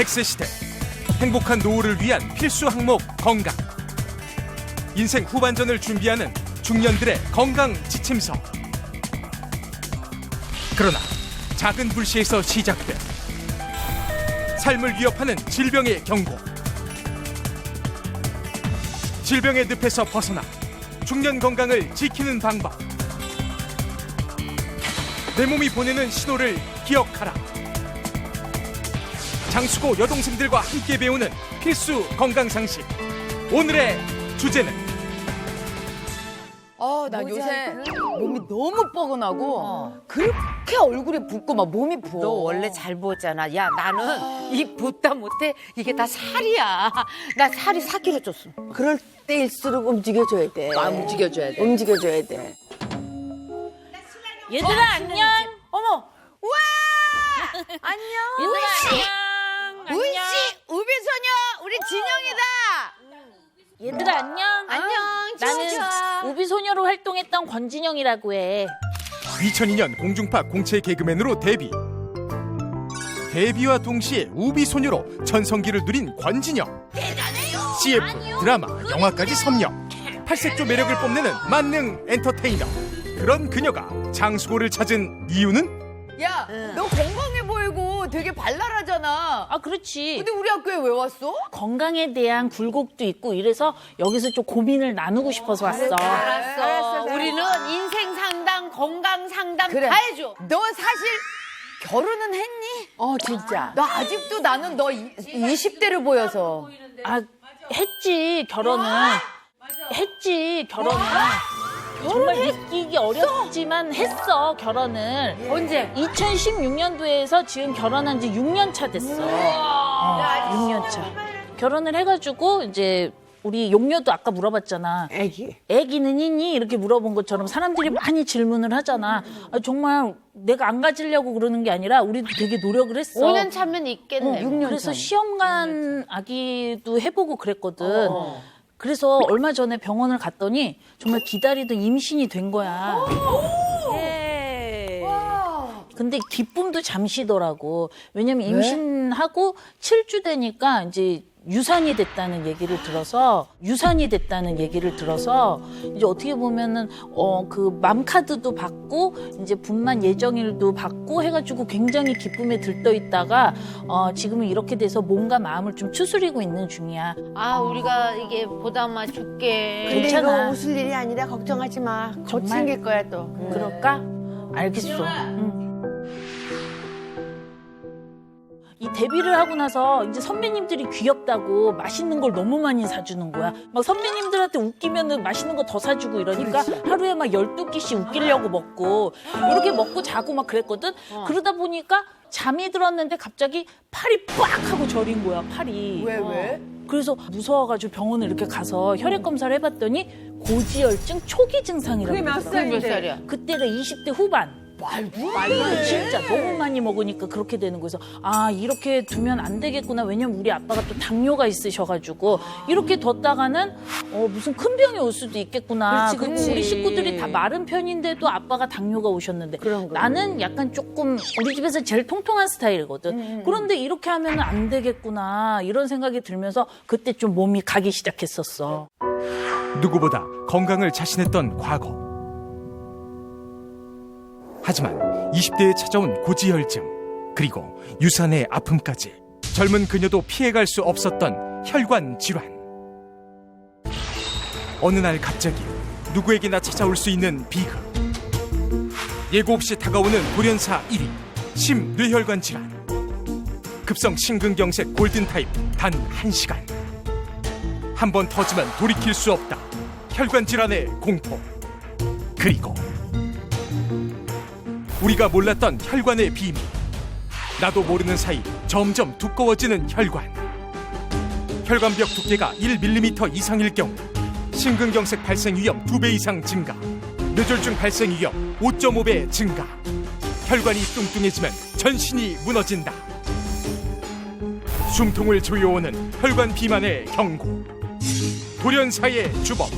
100세 시대 행복한 노후를 위한 필수 항목 건강. 인생 후반전을 준비하는 중년들의 건강 지침서. 그러나 작은 불씨에서 시작돼 삶을 위협하는 질병의 경고. 질병의 늪에서 벗어나 중년 건강을 지키는 방법. 내 몸이 보내는 신호를 기억하라. 장수고 여동생들과 함께 배우는 필수 건강 상식. 오늘의 주제는 나 요새 몸이 너무 뻐근하고 그렇게 얼굴이 붓고 막 몸이 부어. 너 원래 잘 보잖아. 야, 나는 이 붓다 못해. 이게 다 살이야. 나 살이 4kg 쪘어. 그럴 때일수록 움직여줘야 돼. 움직여줘야 돼. 움직여줘야 돼. 얘들아 안녕. 어머, 우와, 안녕. 얘들아 안녕. 우이씨, 우비소녀, 우리 진영이다. 얘들아 안녕. 나는 우비소녀로 활동했던 권진영이라고 해. 2002년 공중파 공채 개그맨으로 데뷔. 데뷔와 동시에 우비소녀로 전성기를 누린 권진영. CF, 드라마, 영화까지 섭렵. 팔색조 매력을 뽐내는 만능 엔터테이너. 그런 그녀가 장수고를 찾은 이유는? 야, 너 건강해 보이고 되게 발랄하잖아. 아 그렇지. 근데 우리 학교에 왜 왔어? 건강에 대한 굴곡도 있고 이래서 여기서 좀 고민을 나누고 싶어서 왔어. 알았어. 우리는 인생 상담, 건강 상담 그래. 다 해줘. 너 사실 결혼은 했니? 진짜. 너 아직도 나는 너 20대로 보여서. 아 했지 결혼은. 했지 결혼은. 정말 믿기기 어렵지만 했어 결혼을. 언제? 2016년도에서 지금 결혼한 지 6년 차 됐어. 6년 차. 결혼을 해가지고 이제 우리 용녀도 아까 물어봤잖아. 애기는 있니? 이렇게 물어본 것처럼 사람들이 많이 질문을 하잖아. 아, 정말 내가 안 가지려고 그러는 게 아니라 우리도 되게 노력을 했어. 5년 차면 있겠네. 6년 그래서 시험관 아기도 해보고 그랬거든. 그래서 얼마 전에 병원을 갔더니 정말 기다리던 임신이 된 거야. 근데 기쁨도 잠시더라고. 왜냐면 임신하고 7주 되니까 이제 유산이 됐다는 얘기를 들어서 이제 어떻게 보면은 그 맘카드도 받고 이제 분만 예정일도 받고 해가지고 굉장히 기쁨에 들떠 있다가 지금은 이렇게 돼서 몸과 마음을 좀 추스리고 있는 중이야. 아, 우리가 이게 보다마 죽게. 근데 괜찮아. 이거 웃을 일이 아니라 걱정하지 마. 곧 정말? 생길 거야 또. 그럴까? 알겠어. 응. 이 데뷔를 하고 나서 이제 선배님들이 귀엽다고 맛있는 걸 너무 많이 사주는 거야. 막 선배님들한테 웃기면은 맛있는 거 더 사주고 이러니까 하루에 막 12끼씩 웃기려고 먹고 이렇게 먹고 자고 막 그랬거든. 그러다 보니까 잠이 들었는데 갑자기 팔이 빡 하고 저린 거야, 팔이. 왜? 그래서 무서워가지고 병원을 이렇게 가서 혈액 검사를 해봤더니 고지혈증 초기 증상이라고 그게 몇 그러더라고. 몇 살이야? 그때가 20대 후반. 말도 진짜 너무 많이 먹으니까 그렇게 되는 거여서 아 이렇게 두면 안 되겠구나. 왜냐면 우리 아빠가 또 당뇨가 있으셔가지고 이렇게 뒀다가는 무슨 큰 병이 올 수도 있겠구나. 그리고 우리 식구들이 다 마른 편인데도 아빠가 당뇨가 오셨는데 나는 약간 조금 우리 집에서 제일 통통한 스타일이거든. 그런데 이렇게 하면 안 되겠구나 이런 생각이 들면서 그때 좀 몸이 가기 시작했었어. 누구보다 건강을 자신했던 과거. 하지만 20대에 찾아온 고지혈증, 그리고 유산의 아픔까지 젊은 그녀도 피해갈 수 없었던 혈관 질환. 어느 날 갑자기 누구에게나 찾아올 수 있는 비극. 예고 없이 다가오는 돌연사 1위, 심뇌혈관 질환. 급성 심근경색 골든타입 단 1시간. 한 번 터지면 돌이킬 수 없다. 혈관 질환의 공포. 그리고 우리가 몰랐던 혈관의 비밀. 나도 모르는 사이 점점 두꺼워지는 혈관. 혈관벽 두께가 1mm 이상일 경우 심근경색 발생 위험 2배 이상 증가, 뇌졸중 발생 위험 5.5배 증가. 혈관이 뚱뚱해지면 전신이 무너진다. 숨통을 조여오는 혈관 비만의 경고. 돌연사의 주범.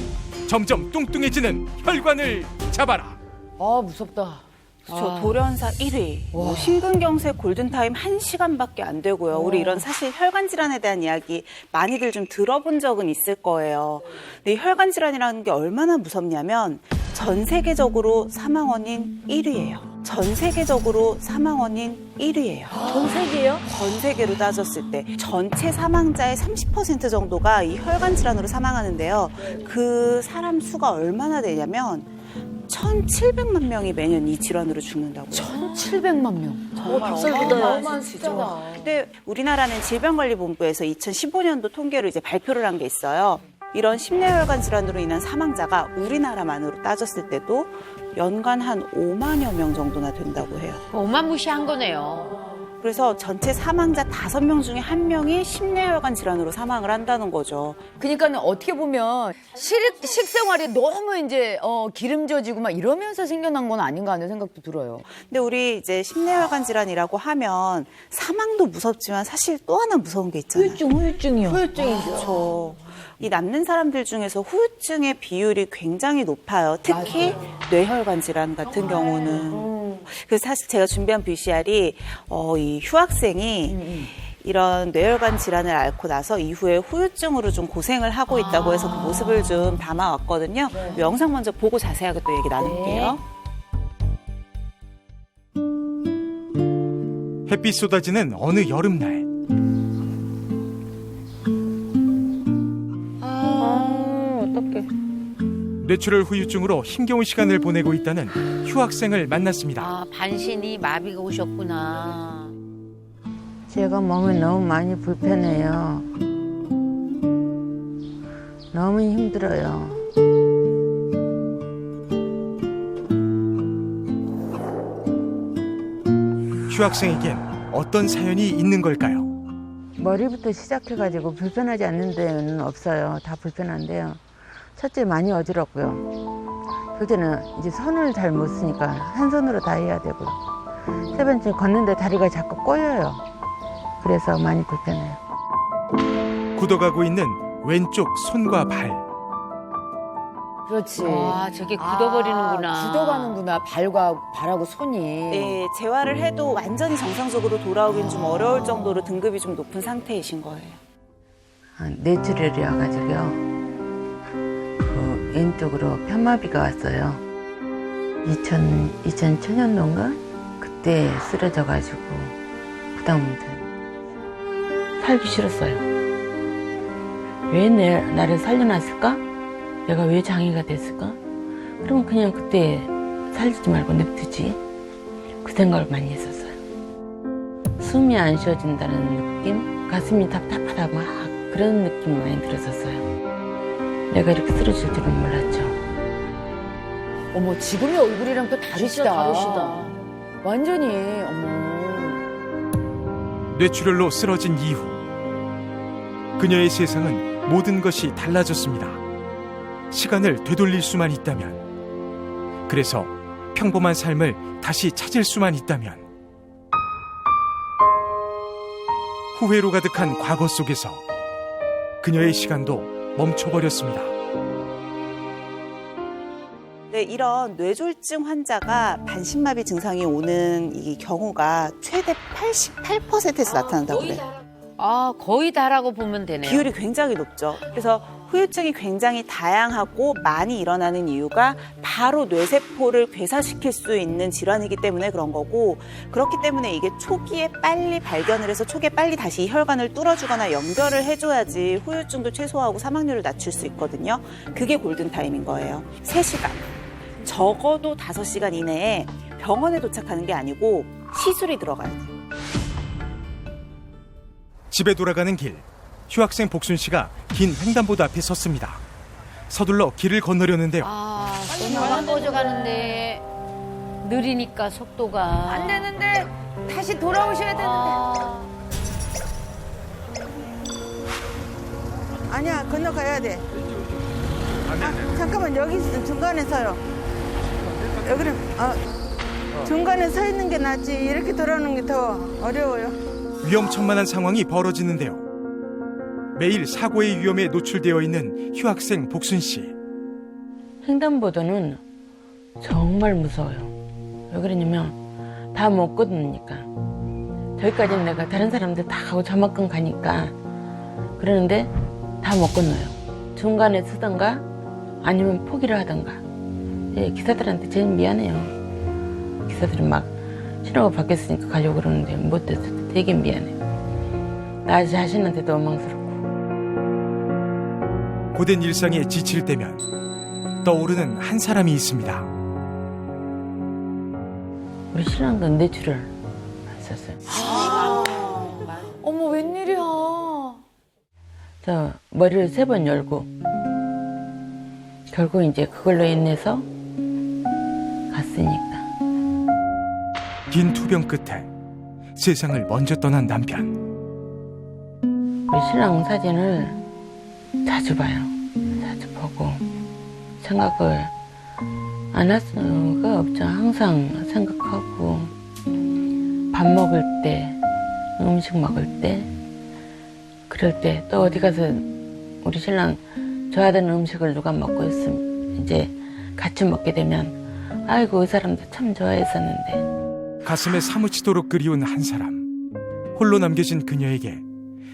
점점 뚱뚱해지는 혈관을 잡아라. 아, 무섭다. 저 돌연사 1위, 뭐 심근경색 골든타임 1시간밖에 안 되고요. 우리 이런 사실 혈관 질환에 대한 이야기 많이들 좀 들어본 적은 있을 거예요. 근데 이 혈관 질환이라는 게 얼마나 무섭냐면 전 세계적으로 사망 원인 1위예요. 전 세계적으로 사망 원인 1위예요. 전 세계요? 전 세계로 따졌을 때 전체 사망자의 30% 정도가 이 혈관 질환으로 사망하는데요. 그 사람 수가 얼마나 되냐면 1,700만 명이 매년 이 질환으로 죽는다고요. 1,700만 명. 어마어마한 숫자다. 근데 우리나라는 질병관리본부에서 2015년도 통계로 이제 발표를 한 게 있어요. 이런 심뇌혈관 질환으로 인한 사망자가 우리나라만으로 따졌을 때도 연간 한 5만여 명 정도나 된다고 해요. 어마무시한 거네요. 그래서 전체 사망자 5명 중에 1명이 심뇌혈관 질환으로 사망을 한다는 거죠. 그러니까 어떻게 보면 식생활이 너무 이제 기름져지고 막 이러면서 생겨난 건 아닌가 하는 생각도 들어요. 근데 우리 이제 심뇌혈관 질환이라고 하면 사망도 무섭지만 사실 또 하나 무서운 게 있잖아요. 후유증이요. 그렇죠. 이 남는 사람들 중에서 후유증의 비율이 굉장히 높아요. 특히 뇌혈관 질환 같은 경우는. 그래서 사실 제가 준비한 VCR이 이 휴학생이 이런 뇌혈관 질환을 앓고 나서 이후에 후유증으로 좀 고생을 하고 있다고 해서 그 모습을 좀 담아왔거든요. 이 영상 먼저 보고 자세하게 또 얘기 나눌게요. 햇빛 쏟아지는 어느 여름날. 어떡해. 뇌출혈 후유증으로 힘겨운 시간을 보내고 있다는 휴학생을 만났습니다. 아, 반신이 마비가 오셨구나. 제가 몸이 너무 많이 불편해요. 너무 힘들어요. 휴학생에겐 어떤 사연이 있는 걸까요? 머리부터 시작해가지고 불편하지 않는 데는 없어요. 다 불편한데요. 첫째 많이 어지럽고요. 둘째는 이제 손을 잘 못 쓰니까 한 손으로 다 해야 되고요. 세 번째 걷는데 다리가 자꾸 꼬여요. 그래서 많이 불편해요. 굳어가고 있는 왼쪽 손과 발. 그렇지. 와, 저게 굳어버리는구나. 굳어가는구나. 발하고 손이. 네, 재활을 해도 완전히 정상적으로 돌아오긴 좀 어려울 정도로 등급이 좀 높은 상태이신 거예요. 뇌출혈이어가지고요. 그 왼쪽으로 편마비가 왔어요. 2000년도인가? 그때 쓰러져가지고 그다음부터 살기 싫었어요. 왜 나를 살려놨을까? 내가 왜 장애가 됐을까? 그러면 그냥 그때 살지 말고 냅두지. 그 생각을 많이 했었어요. 숨이 안 쉬어진다는 느낌? 가슴이 답답하다 막 그런 느낌이 많이 들었었어요. 내가 이렇게 쓰러질 줄은 몰랐죠. 어머, 지금의 얼굴이랑 또 다르시다. 진짜 다르시다. 완전히, 어머. 뇌출혈로 쓰러진 이후 그녀의 세상은 모든 것이 달라졌습니다. 시간을 되돌릴 수만 있다면, 그래서 평범한 삶을 다시 찾을 수만 있다면, 후회로 가득한 과거 속에서 그녀의 시간도 멈춰버렸습니다. 네, 이런 뇌졸중 환자가 반신마비 증상이 오는 이 경우가 최대 88%에서 나타난다고 그래요. 아, 거의 다라고 보면 되네요. 비율이 굉장히 높죠. 그래서 후유증이 굉장히 다양하고 많이 일어나는 이유가 바로 뇌세포를 괴사시킬 수 있는 질환이기 때문에 그런 거고, 그렇기 때문에 이게 초기에 빨리 발견을 해서 초기에 빨리 다시 이 혈관을 뚫어주거나 연결을 해줘야지 후유증도 최소화하고 사망률을 낮출 수 있거든요. 그게 골든타임인 거예요. 3시간. 적어도 5시간 이내에 병원에 도착하는 게 아니고 시술이 들어가야 돼요. 집에 돌아가는 길, 휴학생 복순 씨가 긴 횡단보도 앞에 섰습니다. 서둘러 길을 건너려는데요. 아, 손만 꺼져가는데 느리니까 속도가. 안 되는데, 다시 돌아오셔야 되는데. 아니야, 건너가야 돼. 잠깐만, 여기 중간에 서요. 여기는 중간에 서 있는 게 낫지. 이렇게 돌아오는 게 더 어려워요. 위험천만한 상황이 벌어지는데요. 매일 사고의 위험에 노출되어 있는 휴학생 복순 씨. 횡단보도는 정말 무서워요. 왜 그러냐면 다 못 끊으니까. 저기까지는 내가 다른 사람들 다 가고 저만큼 가니까 그러는데 다 못 건너요. 중간에 서던가 아니면 포기를 하던가. 예, 기사들한테 제일 미안해요. 기사들은 막 신호가 바뀌었으니까 가려고 그러는데 못 돼서 되게 미안해요. 나 자신한테도 원망스럽고. 고된 일상에 지칠 때면 떠오르는 한 사람이 있습니다. 우리 신랑은 뇌출을 했었어요. 어머 웬일이야. 저 머리를 3번 열고 결국 이제 그걸로 인해서 갔으니까. 긴 투병 끝에 세상을 먼저 떠난 남편. 우리 신랑 사진을 자주 봐요. 자주 보고 생각을 안 할 수가 없죠. 항상 생각하고 밥 먹을 때, 음식 먹을 때, 그럴 때 또 어디 가서 우리 신랑 좋아하는 음식을 누가 먹고 있으면 이제 같이 먹게 되면 아이고 이 사람도 참 좋아했었는데. 가슴에 사무치도록 그리운 한 사람. 홀로 남겨진 그녀에게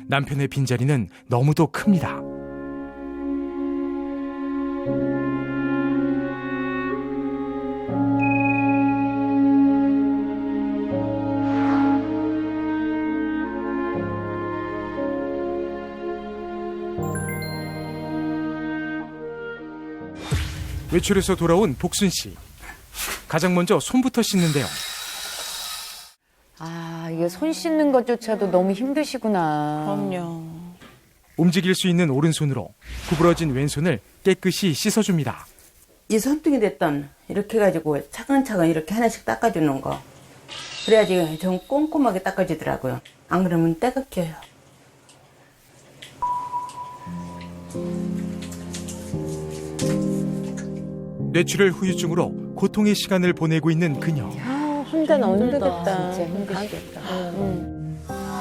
남편의 빈자리는 너무도 큽니다. 외출해서 돌아온 복순 씨. 가장 먼저 손부터 씻는데요. 아 이게 손 씻는 것조차도 너무 힘드시구나. 그럼요. 움직일 수 있는 오른손으로 구부러진 왼손을 깨끗이 씻어줍니다. 이 손등이 됐던 이렇게 해가지고 차근차근 이렇게 하나씩 닦아주는 거. 그래야지 좀 꼼꼼하게 닦아지더라고요. 안 그러면 때가 껴요. 뇌출혈 후유증으로 고통의 시간을 보내고 있는 그녀. 혼자 너무 힘들겠다. 진짜 힘드시겠다.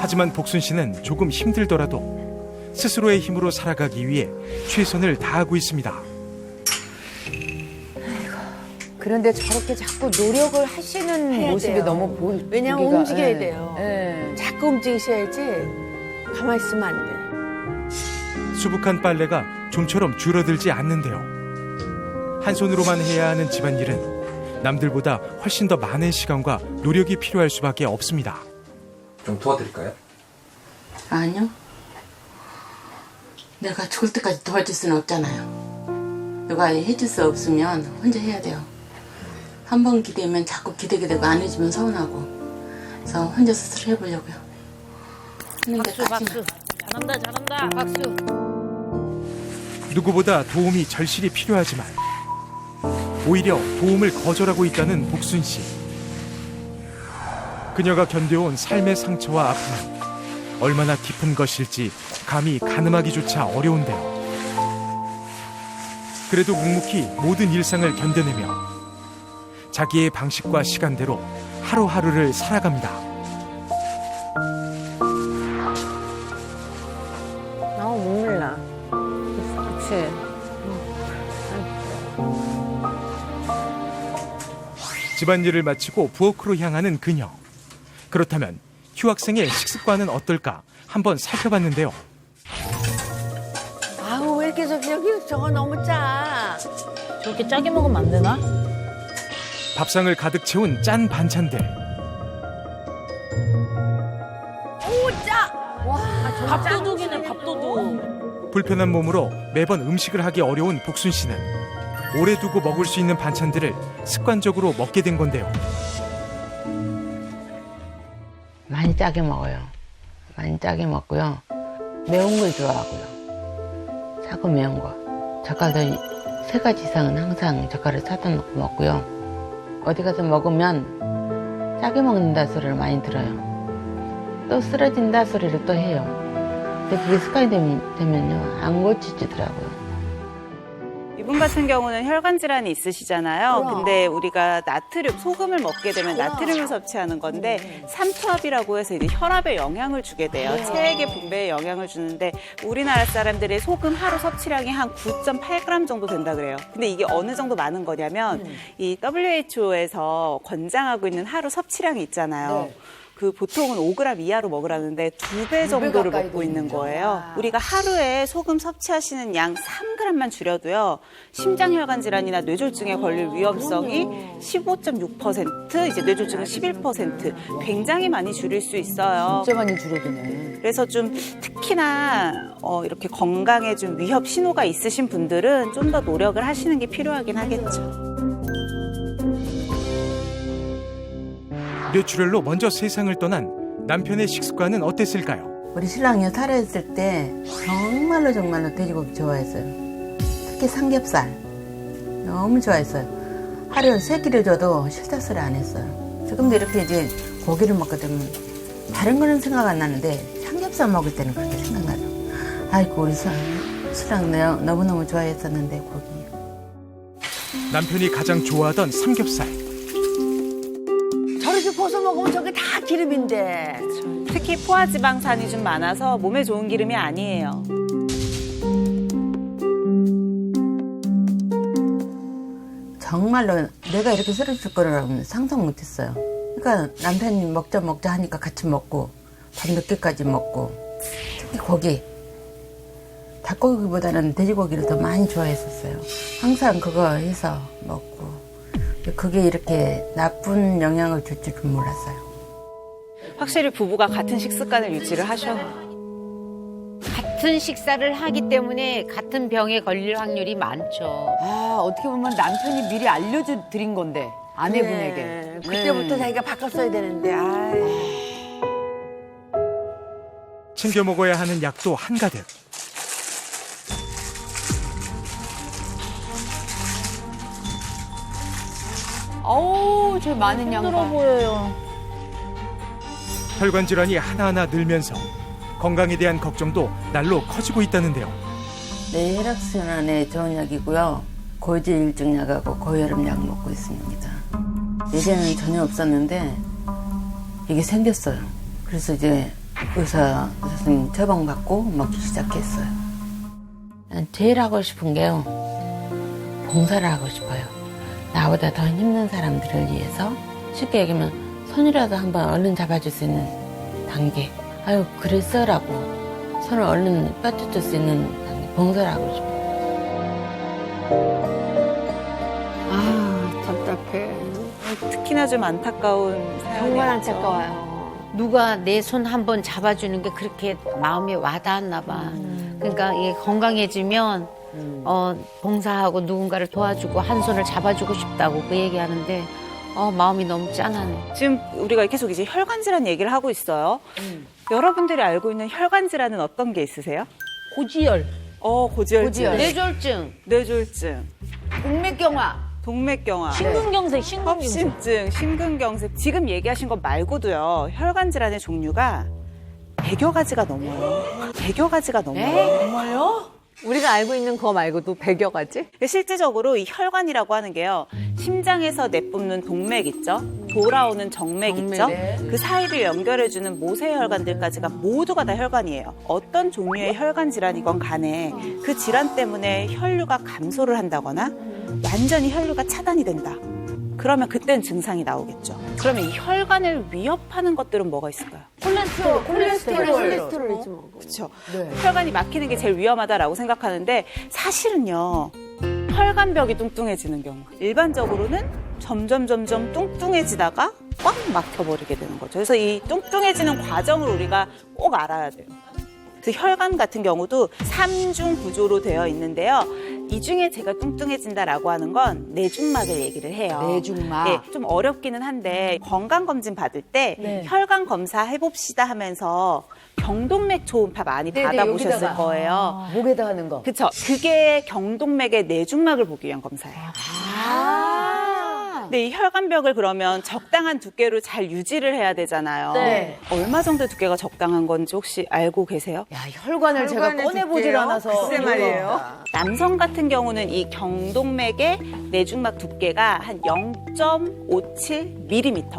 하지만 복순 씨는 조금 힘들더라도 스스로의 힘으로 살아가기 위해 최선을 다하고 있습니다. 그런데 저렇게 자꾸 노력을 하시는 해야 모습이 돼요. 너무 왜냐면 보기가, 움직여야 예. 돼요. 예. 자꾸 움직이셔야지 가만히 있으면 안 돼. 수북한 빨래가 좀처럼 줄어들지 않는데요. 한 손으로만 해야 하는 집안일은 남들보다 훨씬 더 많은 시간과 노력이 필요할 수밖에 없습니다. 좀 도와드릴까요? 아니요. 내가 죽을 때까지 도와줄 수는 없잖아요. 누가 해줄 수 없으면 혼자 해야 돼요. 한 번 기대면 자꾸 기대게 되고 안 해주면 서운하고. 그래서 혼자 스스로 해보려고요. 하는 게 박수. 잘한다, 잘한다. 박수. 누구보다 도움이 절실히 필요하지만 오히려 도움을 거절하고 있다는 복순 씨. 그녀가 견뎌온 삶의 상처와 아픔은 얼마나 깊은 것일지 감히 가늠하기조차 어려운데요. 그래도 묵묵히 모든 일상을 견뎌내며 자기의 방식과 시간대로 하루하루를 살아갑니다. 눈물 나. 그렇지. 집안일을 마치고 부엌으로 향하는 그녀. 그렇다면 휴학생의 식습관은 어떨까 한번 살펴봤는데요. 아우 왜 이렇게 저거 너무 짜. 저렇게 짜게 먹으면 안 되나? 밥상을 가득 채운 짠 반찬들. 밥도둑이네, 밥도둑. 불편한 몸으로 매번 음식을 하기 어려운 복순 씨는 오래 두고 먹을 수 있는 반찬들을 습관적으로 먹게 된 건데요. 많이 짜게 먹어요. 많이 짜게 먹고요. 매운 걸 좋아하고요. 차고 매운 거. 젓갈도 3가지 이상은 항상 젓갈을 사다 놓고 먹고요. 어디 가서 먹으면 짜게 먹는다 소리를 많이 들어요. 또 쓰러진다 소리를 또 해요. 근데 그게 습관이 되면요 안 고쳐지더라고요. 이분 같은 경우는 혈관 질환이 있으시잖아요. 근데 우리가 나트륨, 소금을 먹게 되면 나트륨을 섭취하는 건데 삼투압이라고 해서 이제 혈압에 영향을 주게 돼요. 체액의 분배에 영향을 주는데 우리나라 사람들의 소금 하루 섭취량이 한 9.8g 정도 된다 그래요. 근데 이게 어느 정도 많은 거냐면 이 WHO에서 권장하고 있는 하루 섭취량이 있잖아요. 그 보통은 5g 이하로 먹으라는데 2배 정도를 먹고 있는 거예요. 우리가 하루에 소금 섭취하시는 양 3g만 줄여도요. 심장혈관 질환이나 뇌졸중에 걸릴 위험성이 15.6%, 이제 뇌졸중은 11%, 굉장히 많이 줄일 수 있어요. 진짜 많이 줄어드네. 그래서 좀 특히나 이렇게 건강에 좀 위협 신호가 있으신 분들은 좀 더 노력을 하시는 게 필요하긴 하겠죠. 뇌출혈로 먼저 세상을 떠난 남편의 식습관은 어땠을까요? 우리 신랑이 살아있을 때 정말로 돼지고기 좋아했어요. 특히 삼겹살 너무 좋아했어요. 하루에 3끼를 줘도 싫다 소리 안 했어요. 지금도 이렇게 이제 고기를 먹게 되면 다른 거는 생각 안 나는데 삼겹살 먹을 때는 그렇게 생각나죠. 아이고 우리 신랑 너무너무 좋아했었는데 고기. 남편이 가장 좋아하던 삼겹살. 저렇게 구워서 먹으면 저게 다 기름인데. 특히 포화지방산이 좀 많아서 몸에 좋은 기름이 아니에요. 정말로 내가 이렇게 쓰러질 거라고는 상상 못했어요. 그러니까 남편이 먹자 하니까 같이 먹고 밤 늦게까지 먹고 특히 고기 닭고기보다는 돼지고기를 더 많이 좋아했었어요. 항상 그거 해서 먹고 그게 이렇게 나쁜 영향을 줄 줄은 몰랐어요. 확실히 부부가 같은 식습관을 유지를 하셔. 같은 식사를 하기 때문에 같은 병에 걸릴 확률이 많죠. 아, 어떻게 보면 남편이 미리 알려드린 건데, 아내분에게. 네. 그때부터 자기가 바꿨어야 되는데. 아이. 챙겨 먹어야 하는 약도 한가득. 어우, 저 많은 힘들어 양반. 보여요. 혈관 질환이 하나하나 늘면서 건강에 대한 걱정도 날로 커지고 있다는데요. 뇌혈액순환에 좋은 약이고요. 고지혈증약하고 고혈압약 먹고 있습니다. 예전에는 전혀 없었는데 이게 생겼어요. 그래서 이제 의사 선생님 처방받고 먹기 시작했어요. 제일 하고 싶은 게요. 봉사를 하고 싶어요. 나보다 더 힘든 사람들을 위해서 쉽게 얘기하면 손이라도 한번 얼른 잡아줄 수 있는 단계. 아유 그랬어라고 손을 얼른 뻗쳐줄 수 있는 단계. 봉사를 하고 싶어요. 아, 답답해. 특히나 좀 안타까운 사연이었죠. 정말 안타까워요. 누가 내 손 한번 잡아주는 게 그렇게 마음에 와닿았나 봐. 그러니까 이게 건강해지면 봉사하고 누군가를 도와주고 한 손을 잡아주고 싶다고 그 얘기하는데 마음이 너무 짠하네. 지금 우리가 계속 이제 혈관 질환 얘기를 하고 있어요. 여러분들이 알고 있는 혈관 질환은 어떤 게 있으세요? 고지혈. 고지혈증, 뇌졸중, 뇌졸중, 동맥경화. 동맥경화, 심근경색. 협심증, 심근경색. 지금 얘기하신 것 말고도요. 혈관 질환의 종류가 100여 가지가 넘어요. 100여 가지가 넘어요. 우리가 알고 있는 거 말고도 100여 가지? 실질적으로 이 혈관이라고 하는 게요. 심장에서 내뿜는 동맥 있죠? 돌아오는 정맥 있죠? 그 사이를 연결해주는 모세혈관들까지가 모두가 다 혈관이에요. 어떤 종류의 혈관 질환이건 간에 그 질환 때문에 혈류가 감소를 한다거나 완전히 혈류가 차단이 된다. 그러면 그때는 증상이 나오겠죠. 그러면 이 혈관을 위협하는 것들은 뭐가 있을까요? 콜레스테롤이지 뭐. 그렇죠. 혈관이 막히는 게 제일 위험하다라고 생각하는데 사실은요. 혈관벽이 뚱뚱해지는 경우 일반적으로는 점점 뚱뚱해지다가 꽉 막혀버리게 되는 거죠. 그래서 이 뚱뚱해지는 과정을 우리가 꼭 알아야 돼요. 그 혈관 같은 경우도 3중 구조로 되어 있는데요. 이 중에 제가 뚱뚱해진다라고 하는 건 내중막을 얘기를 해요. 내중막. 네, 좀 어렵기는 한데 건강검진 받을 때 혈관 검사 해봅시다 하면서 경동맥 초음파 많이 받아보셨을 여기다가. 거예요. 목에다 하는 거. 그렇죠. 그게 경동맥의 내중막을 보기 위한 검사예요. 근데 이 혈관벽을 그러면 적당한 두께로 잘 유지를 해야 되잖아요. 네. 얼마 정도 두께가 적당한 건지 혹시 알고 계세요? 야, 혈관을 제가 꺼내보질 않아서. 글쎄 말이에요. 남성 같은 경우는 이 경동맥의 내중막 두께가 한 0.57mm.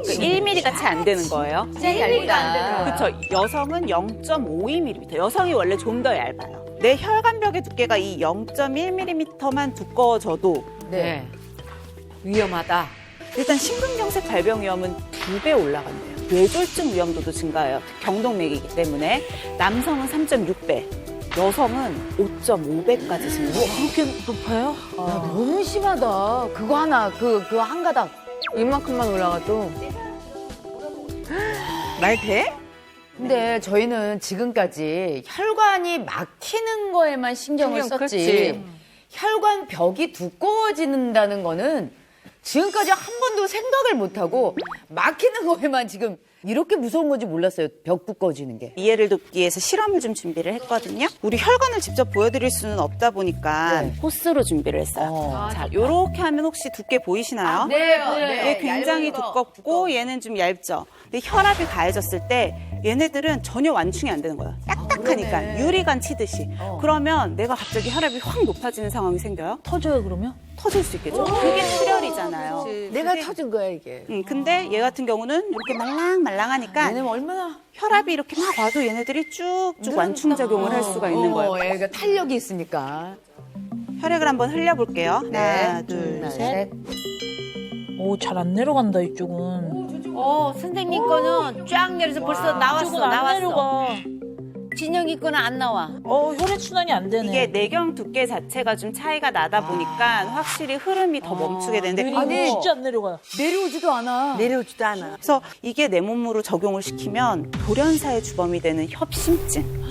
1mm 같이 안 되는 거예요. 그렇죠. 여성은 0.52mm. 여성이 원래 좀 더 얇아요. 내 혈관벽의 두께가 이 0.1mm만 두꺼워져도 네. 위험하다. 일단 심근경색 발병 위험은 2배 올라간대요. 뇌졸중 위험도도 증가해요. 경동맥이기 때문에. 남성은 3.6배, 여성은 5.5배까지 증가해요. 그렇게 높아요? 야, 너무 심하다. 그거 하나, 그 한 가닥. 이만큼만 올라가도. 말 돼? 근데 저희는 지금까지 혈관이 막히는 거에만 신경을 썼지. 그렇지. 혈관 벽이 두꺼워진다는 거는 지금까지 한 번도 생각을 못하고 막히는 거에만 지금 이렇게 무서운 건지 몰랐어요. 벽 두꺼워지는 게. 이해를 돕기 위해서 실험을 좀 준비를 했거든요. 우리 혈관을 직접 보여드릴 수는 없다 보니까 네. 포스로 준비를 했어요. 자, 요렇게 하면 혹시 두께 보이시나요? 얘 굉장히 두껍고 얘는 좀 얇죠. 근데 혈압이 가해졌을 때 얘네들은 전혀 완충이 안 되는 거예요. 딱딱하니까 유리관 치듯이. 그러면 내가 갑자기 혈압이 확 높아지는 상황이 생겨요? 터져요, 그러면? 터질 수 있겠죠. 그게 출혈이잖아요. 내가 터진 거야 이게. 근데 얘 같은 경우는 이렇게 말랑말랑하니까 얘는 얼마나 혈압이 이렇게 막 와도 얘네들이 쭉쭉 완충작용을 할 수가 있는 거예요. 얘가 탄력이 있으니까. 혈액을 한번 흘려볼게요. 하나, 둘, 셋. 오, 잘 안 내려간다, 이쪽은. 선생님 거는 쫙 내려서 벌써 이쪽은 안 나왔어. 내려가. 진영이 거는 안 나와. 혈액순환이 안 되네. 이게 내경 두께 자체가 좀 차이가 나다 보니까 확실히 흐름이 더 멈추게 되는데 아니, 진짜 안 내려가요. 내려오지도 않아. 내려오지도 않아. 그래서 이게 내 몸으로 적용을 시키면 돌연사의 주범이 되는 협심증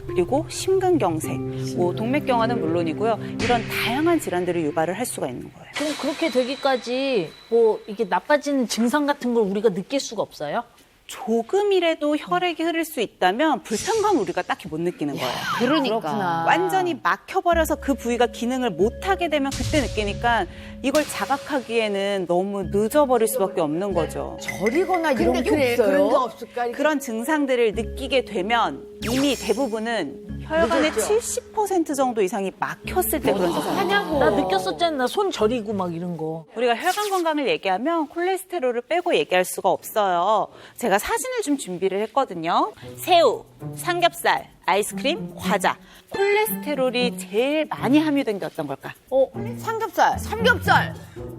그리고 심근경색, 뭐 동맥경화는 물론이고요. 이런 다양한 질환들을 유발을 할 수가 있는 거예요. 그럼 그렇게 되기까지 뭐 이게 나빠지는 증상 같은 걸 우리가 느낄 수가 없어요? 조금이라도 혈액이 흐를 수 있다면 불편감을 우리가 딱히 못 느끼는 거예요. 그러니까. 완전히 막혀버려서 그 부위가 기능을 못하게 되면 그때 느끼니까 이걸 자각하기에는 너무 늦어버릴 수밖에 없는 거죠. 저리거나 이런 근데 게 그래 없어요. 그런 게 없을까? 이렇게. 그런 증상들을 느끼게 되면 이미 대부분은 혈관의 70% 정도 이상이 막혔을 때 그런 증상이에요. 나 느꼈었잖아. 나 손 저리고 막 이런 거. 우리가 혈관 건강을 얘기하면 콜레스테롤을 빼고 얘기할 수가 없어요. 제가 사진을 좀 준비를 했거든요. 새우, 삼겹살, 아이스크림, 과자. 콜레스테롤이 제일 많이 함유된 게 어떤 걸까? 삼겹살.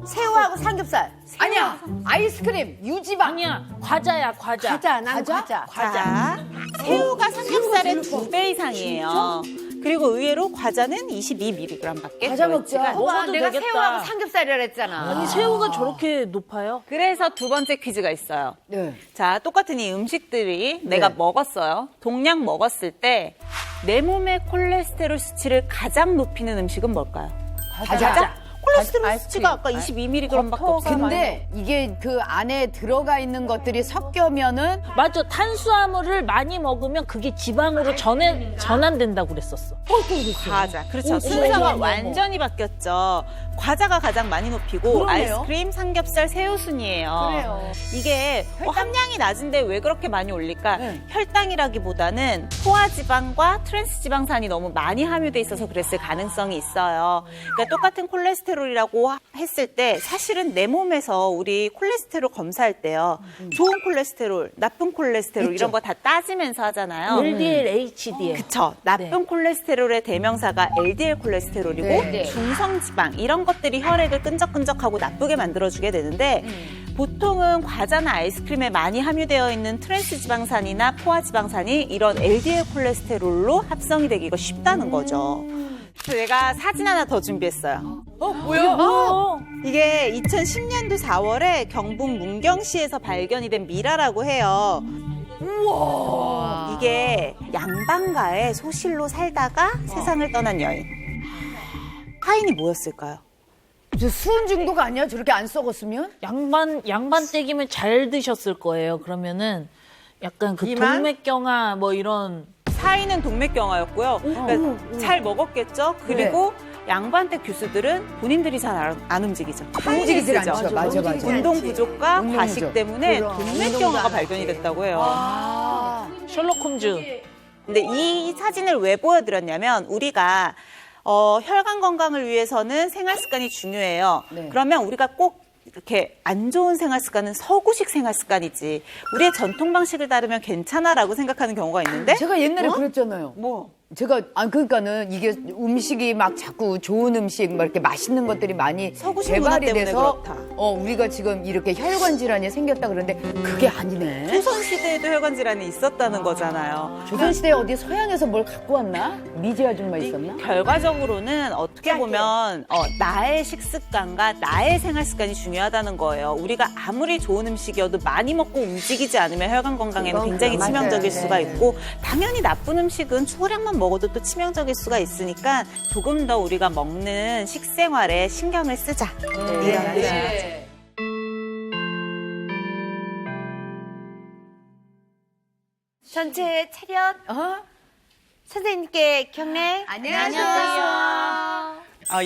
새우하고 삼겹살. 아니야. 아이스크림, 유지방. 아니야, 과자야, 과자. 과자, 난 과자. 자, 새우가 삼겹살의 2배 이상이에요. 그리고 의외로 과자는 22mg밖에 과자 먹자. 들어있지가 않아요. 먹어도 내가 되겠다. 새우하고 삼겹살이라 했잖아. 아니, 새우가 저렇게 높아요? 그래서 두 번째 퀴즈가 있어요. 네. 자, 똑같은 이 음식들이 내가 먹었어요. 동량 먹었을 때 내 몸의 콜레스테롤 수치를 가장 높이는 음식은 뭘까요? 과자. 콜레스테롤 수치가 아까 22mg밖에 없어요. 근데 이게 그 안에 들어가 있는 것들이 섞여면은 맞아. 탄수화물을 많이 먹으면 그게 지방으로 전환된다고 그랬었어. 과자. 그렇죠. 순서가 완전히 바뀌었죠. 과자가 가장 많이 높이고 그러네요. 아이스크림, 삼겹살, 새우 순이에요. 그래요. 이게 함량이 낮은데 왜 그렇게 많이 올릴까? 혈당이라기보다는 포화지방과 트랜스지방산이 너무 많이 함유돼 있어서 그랬을 가능성이 있어요. 그러니까 똑같은 콜레스테롤이라고 했을 때 사실은 내 몸에서 우리 콜레스테롤 검사할 때요. 좋은 콜레스테롤, 나쁜 콜레스테롤 이런 거 다 따지면서 하잖아요. LDL, HDL. 그쵸. 나쁜 콜레스테롤의 대명사가 LDL 콜레스테롤이고 네. 중성지방 이런 것들이 혈액을 끈적끈적하고 나쁘게 만들어주게 되는데 보통은 과자나 아이스크림에 많이 함유되어 있는 트랜스지방산이나 포화지방산이 이런 LDL 콜레스테롤로 합성이 되기가 쉽다는 거죠. 그래서 내가 사진 하나 더 준비했어요. 뭐야? 이게 2010년도 4월에 경북 문경시에서 발견이 된 미라라고 해요. 우와. 이게 양반가에 소실로 살다가 세상을 떠난 여인. 하인이 뭐였을까요? 저 수은 중독 아니야? 저렇게 안 썩었으면? 양반 떼기면 잘 드셨을 거예요. 그러면은 약간 그 비만? 동맥경화 뭐 이런. 사인은 동맥경화였고요. 그러니까 잘 먹었겠죠. 그리고 양반댁 교수들은 본인들이 잘 안 움직이죠. 움직이질 쓰죠. 않죠. 맞아. 운동 부족과 운동 과식 부족. 때문에 그럼. 동맥경화가 발견이 됐다고 해요. 셜록 홈즈. 근데 이 사진을 왜 보여드렸냐면 우리가 혈관 건강을 위해서는 생활 습관이 중요해요. 네. 그러면 우리가 꼭 이렇게 안 좋은 생활 습관은 서구식 생활 습관이지 우리의 전통 방식을 따르면 괜찮아라고 생각하는 경우가 있는데 제가 옛날에 그랬잖아요. 뭐 제가 그러니까는 이게 음식이 막 자꾸 좋은 음식 막 이렇게 맛있는 것들이 많이 서구식 문화 개발이 때문에 돼서 그렇다. 우리가 지금 이렇게 혈관 질환이 생겼다 그러는데 그게 아니네. 조선 시대에도 혈관 질환이 있었다는 거잖아요. 조선 시대에 어디 서양에서 뭘 갖고 왔나? 미제 아줌마 있었나? 결과적으로는 어떻게 보면 나의 식습관과 나의 생활 습관이 중요하다는 거예요. 우리가 아무리 좋은 음식이어도 많이 먹고 움직이지 않으면 혈관 건강에는 굉장히 맞아요. 치명적일 네. 수가 있고 당연히 나쁜 음식은 소량만 먹어도 또 치명적일 수가 있으니까 조금 더 우리가 먹는 식생활에 신경을 쓰자. 이런 뜻입니다. 전체 차렷. 선생님께 경례. 안녕하세요.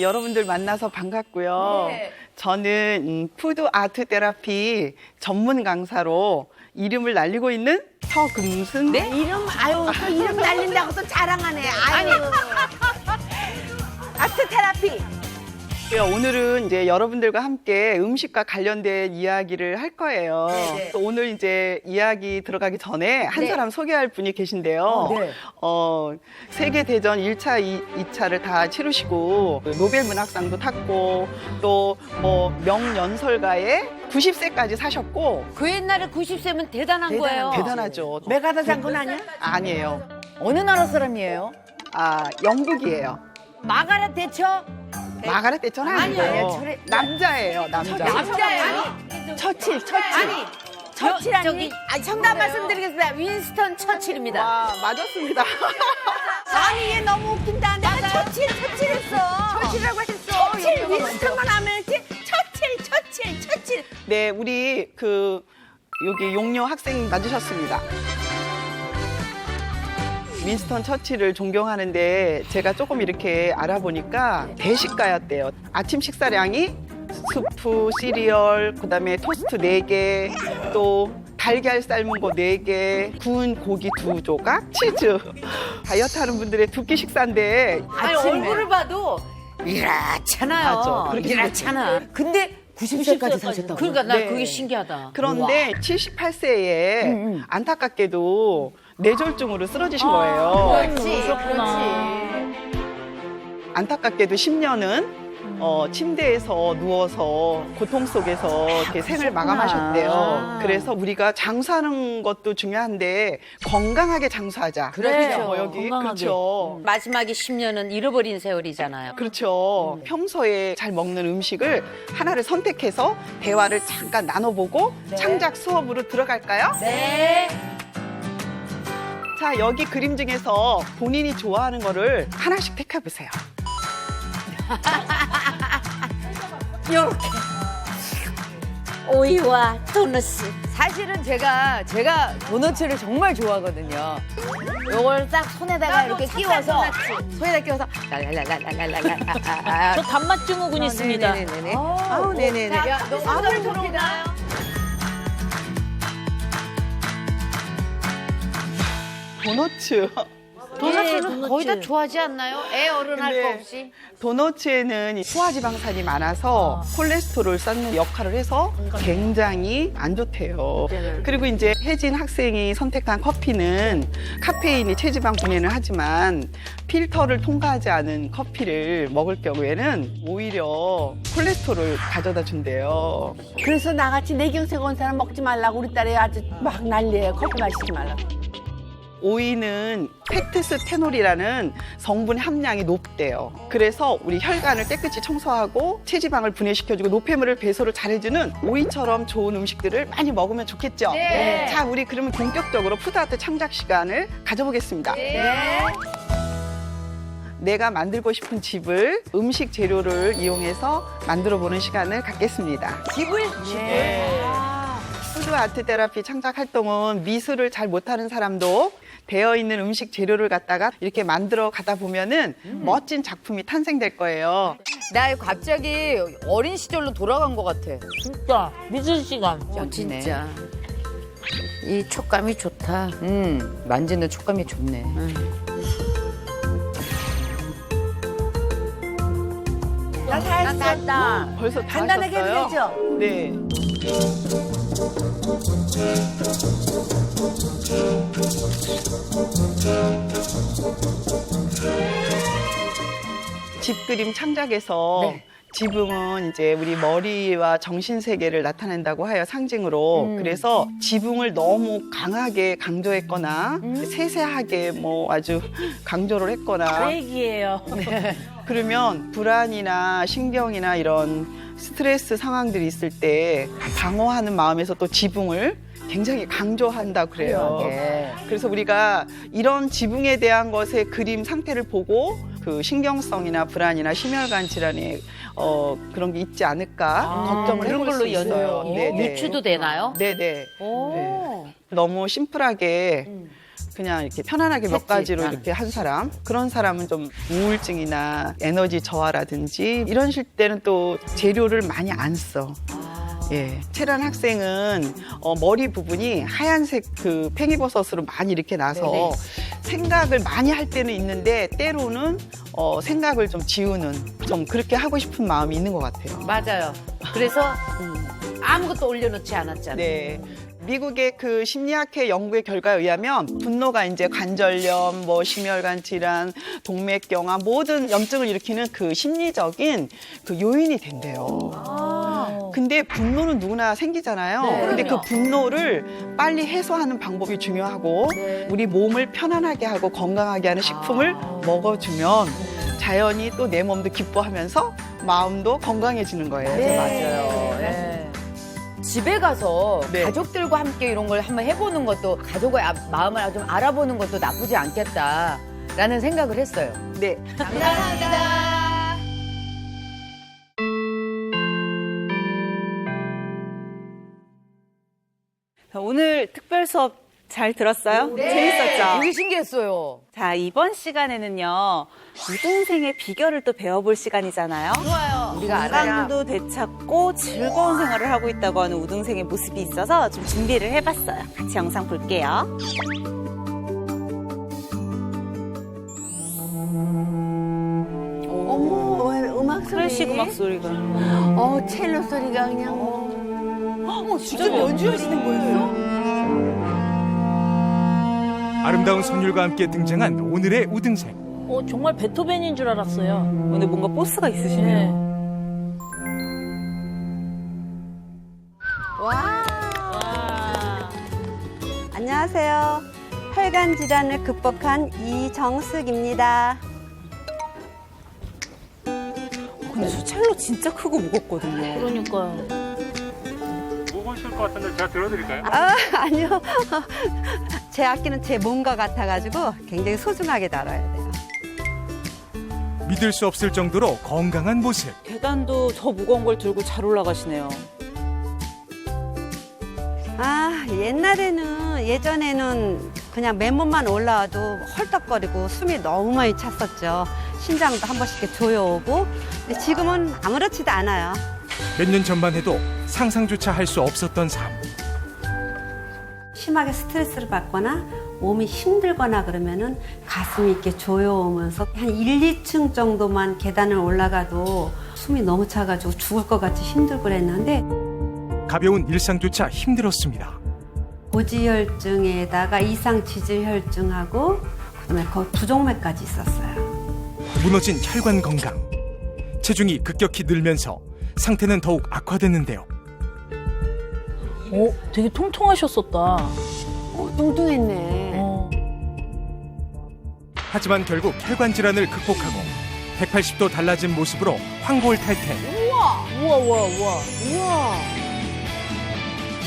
여러분들 만나서 반갑고요. 저는 푸드 아트 테라피 전문 강사로 이름을 날리고 있는 서금순. 이름 또 이름 날린다고 또 자랑하네. 아유. 아트 테라피. 오늘은 이제 여러분들과 함께 음식과 관련된 이야기를 할 거예요. 또 오늘 이제 이야기 들어가기 전에 한 사람 소개할 분이 계신데요. 세계대전 1차, 2차를 다 치르시고 노벨 문학상도 탔고 또 명연설가에 90세까지 사셨고 그 옛날에 90세면 대단한 거예요. 대단하죠. 메가더 장군 아니야? 아니에요. 어느 나라 사람이에요? 영국이에요. 마가렛 대처. 마가렛 대처는 아니고요. 남자예요, 남자. 남자예요. 처칠. 아니. 처칠 아니? 정답 말씀드리겠습니다. 윈스턴 처칠입니다. 와, 맞았습니다. 아니 얘 너무 웃긴다. 내가 처칠했어. 처칠이라고 했어. 처칠 윈스턴만 하면 이렇게 처칠. 네, 우리 여기 용녀 학생 맞으셨습니다. 윈스턴 처칠을 존경하는데 제가 조금 이렇게 알아보니까 대식가였대요. 아침 식사량이 수프, 시리얼, 그다음에 토스트 4개, 또 달걀 삶은 거 4개, 구운 고기 2조각, 치즈. 다이어트 하는 분들의 두 끼 식사인데 아니 얼굴을 봐도 이렇잖아요. 맞아. 그렇게 이렇잖아. 근데 90세까지 사셨다고. 그러니까 나 네. 그게 신기하다. 그런데 78세에 안타깝게도 뇌졸중으로 쓰러지신 거예요. 그렇구나. 안타깝게도 10년은 침대에서 누워서 고통 속에서 이렇게 생을 마감하셨대요. 그래서 우리가 장수하는 것도 중요한데 건강하게 장수하자. 그렇죠. 여기 건강하게. 그렇죠. 마지막에 10년은 잃어버린 세월이잖아요. 그렇죠. 평소에 잘 먹는 음식을 하나를 선택해서 대화를 잠깐 나눠보고 창작 수업으로 들어갈까요? 네. 자, 여기 그림 중에서 본인이 좋아하는 거를 하나씩 택해보세요. 요렇게. 오이와 도너스. 사실은 제가 도너츠를 정말 좋아하거든요. 요걸 딱 손에다가 이렇게 끼워서 손에다 끼워서 랄랄랄랄랄랄랄. 저 단맛 증후군 있습니다. 네네네. 아우 네네네. 야, 너무 좋습니다. 도너츠. 도너츠는 거의 다 좋아하지 않나요? 애 어른 할 거 근데 없이. 도너츠에는 소화지방산이 많아서 콜레스테롤을 쌓는 역할을 해서 굉장히 안 좋대요. 그리고 이제 혜진 학생이 선택한 커피는 카페인이 체지방 분해는 하지만 필터를 통과하지 않은 커피를 먹을 경우에는 오히려 콜레스테롤을 가져다 준대요. 그래서 나같이 뇌경색 온 사람 먹지 말라고 우리 딸이 아주 막 난리예요. 커피 마시지 말라고. 오이는 팩트스테놀이라는 성분 함량이 높대요. 그래서 우리 혈관을 깨끗이 청소하고 체지방을 분해시켜주고 노폐물을 배설을 잘해주는 오이처럼 좋은 음식들을 많이 먹으면 좋겠죠? 네. 자, 우리 그러면 본격적으로 푸드아트 창작 시간을 가져보겠습니다. 내가 만들고 싶은 집을 음식 재료를 이용해서 만들어보는 시간을 갖겠습니다. 집을? 푸드 아트 테라피 창작 활동은 미술을 잘 못하는 사람도 되어 있는 음식 재료를 갖다가 이렇게 만들어 가다 보면은 멋진 작품이 탄생될 거예요. 나 갑자기 어린 시절로 돌아간 것 같아. 진짜 믿을 시간. 진짜. 이 촉감이 좋다. 만지는 촉감이 좋네. 벌써 다 간단하게 해도 하셨어요? 되죠? 네. 집그림 창작에서 네. 지붕은 이제 우리 머리와 정신 세계를 나타낸다고 해요, 상징으로. 그래서 지붕을 너무 강하게 강조했거나 세세하게 뭐 아주 강조를 했거나 그 얘기예요. 그러면 불안이나 신경이나 이런 스트레스 상황들이 있을 때 방어하는 마음에서 또 지붕을 굉장히 강조한다 그래요. 그래서 우리가 이런 지붕에 대한 것의 그림 상태를 보고 그 신경성이나 불안이나 심혈관 질환에 그런 게 있지 않을까 걱정을 그런 해볼 걸로 수 있어요. 네네. 유추도 되나요? 네네. 네. 너무 심플하게 그냥 이렇게 편안하게 몇 가지로 이렇게 한 사람, 그런 사람은 좀 우울증이나 에너지 저하라든지 이런 실 때는 또 재료를 많이 안 써. 예, 채란 학생은 머리 부분이 하얀색 그 팽이버섯으로 많이 이렇게 나서 생각을 많이 할 때는 있는데 때로는 생각을 좀 지우는, 좀 그렇게 하고 싶은 마음이 있는 것 같아요. 맞아요. 그래서 아무것도 올려놓지 않았잖아요. 네. 미국의 그 심리학회 연구의 결과에 의하면 분노가 이제 관절염, 뭐 심혈관 질환, 동맥경화 모든 염증을 일으키는 그 심리적인 그 요인이 된대요. 근데 분노는 누구나 생기잖아요. 근데 그 분노를 빨리 해소하는 방법이 중요하고 우리 몸을 편안하게 하고 건강하게 하는 식품을 먹어주면 자연히 또 내 몸도 기뻐하면서 마음도 건강해지는 거예요. 맞아요. 네. 집에 가서 네. 가족들과 함께 이런 걸 한번 해보는 것도 가족의 마음을 좀 알아보는 것도 나쁘지 않겠다라는 생각을 했어요. 네. 감사합니다. 오늘 특별 수업 잘 들었어요? 재밌었죠? 되게 신기했어요. 자, 이번 시간에는요, 우등생의 비결을 또 배워볼 시간이잖아요. 좋아요. 우리가 건강도 되찾고 즐거운 생활을 하고 있다고 하는 우등생의 모습이 있어서 좀 준비를 해봤어요. 같이 영상 볼게요. 어머, 왜 음악 소리? 클래식 음악 소리가. 첼로 소리가 그냥. 어머, 직접 연주하시는 거예요? 아름다운 선율과 함께 등장한 오늘의 우등생. 정말 베토벤인 줄 알았어요. 오늘 뭔가 포스가 있으시네요. 와. 안녕하세요. 혈관 질환을 극복한 이정숙입니다. 근데 저 첼로 진짜 크고 무겁거든요. 그러니까요. 무거우실 것 같은데 제가 들어드릴까요? 아니요. 제 악기는 제 몸과 같아가지고 굉장히 소중하게 다뤄야 돼요. 믿을 수 없을 정도로 건강한 모습. 계단도 저 무거운 걸 들고 잘 올라가시네요. 예전에는 그냥 맨몸만 올라와도 헐떡거리고 숨이 너무 많이 찼었죠. 심장도 한 번씩 이렇게 조여오고. 근데 지금은 아무렇지도 않아요. 몇 년 전만 해도 상상조차 할 수 없었던 삶. 심하게 스트레스를 받거나 몸이 힘들거나 그러면은 가슴이 이렇게 조여오면서 한 1, 2층 정도만 계단을 올라가도 숨이 너무 차가지고 죽을 것 같이 힘들고 그랬는데 가벼운 일상조차 힘들었습니다. 고지혈증에다가 이상 지질혈증하고 그다음에 부종맥까지 있었어요. 무너진 혈관 건강. 체중이 급격히 늘면서 상태는 더욱 악화됐는데요. 되게 통통하셨었다. 뚱뚱했네. 하지만 결국 혈관 질환을 극복하고 180도 달라진 모습으로 황골 탈퇴. 우와.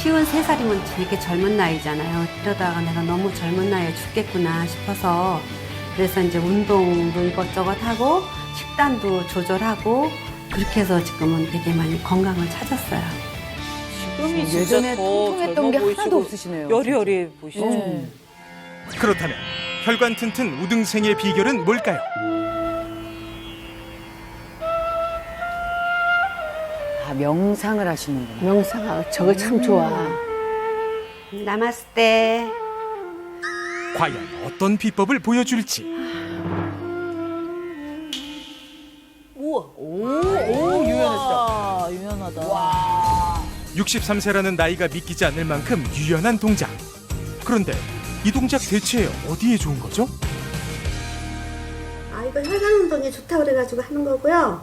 53살이면 되게 젊은 나이잖아요. 이러다가 내가 너무 젊은 나이에 죽겠구나 싶어서 그래서 이제 운동도 이것저것 하고 식단도 조절하고 그렇게 해서 지금은 되게 많이 건강을 찾았어요. 지금이 예전에 진짜 더 통통했던 게 젊어 하나도 보이시고 없으시네요. 여리여리 보이시죠? 그렇다면 혈관 튼튼 우등생의 비결은 뭘까요? 아, 명상을 하시는구나. 명상, 저거 참 좋아. 나마스테. 과연 어떤 비법을 보여줄지. 오, 유연했어. 아, 유연하다. 63세라는 나이가 믿기지 않을 만큼 유연한 동작. 그런데 이 동작 대체 어디에 좋은 거죠? 아, 이거 혈관 운동에 좋다고 그래가지고 하는 거고요.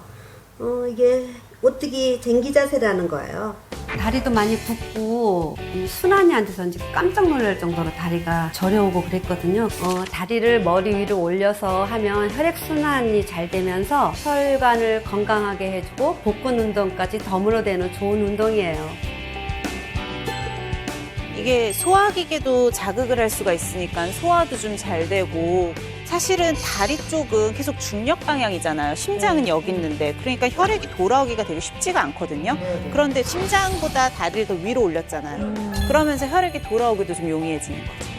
이게 오뜨기 쟁기 자세라는 거예요. 다리도 많이 붓고 순환이 안 돼서 이제 깜짝 놀랄 정도로 다리가 저려오고 그랬거든요. 다리를 머리 위로 올려서 하면 혈액순환이 잘 되면서 혈관을 건강하게 해주고 복근 운동까지 덤으로 되는 좋은 운동이에요. 이게 소화기계도 자극을 할 수가 있으니까 소화도 좀 잘 되고 사실은 다리 쪽은 계속 중력 방향이잖아요. 심장은 여기 있는데 그러니까 혈액이 돌아오기가 되게 쉽지가 않거든요. 그런데 심장보다 다리를 더 위로 올렸잖아요. 그러면서 혈액이 돌아오기도 좀 용이해지는 거죠.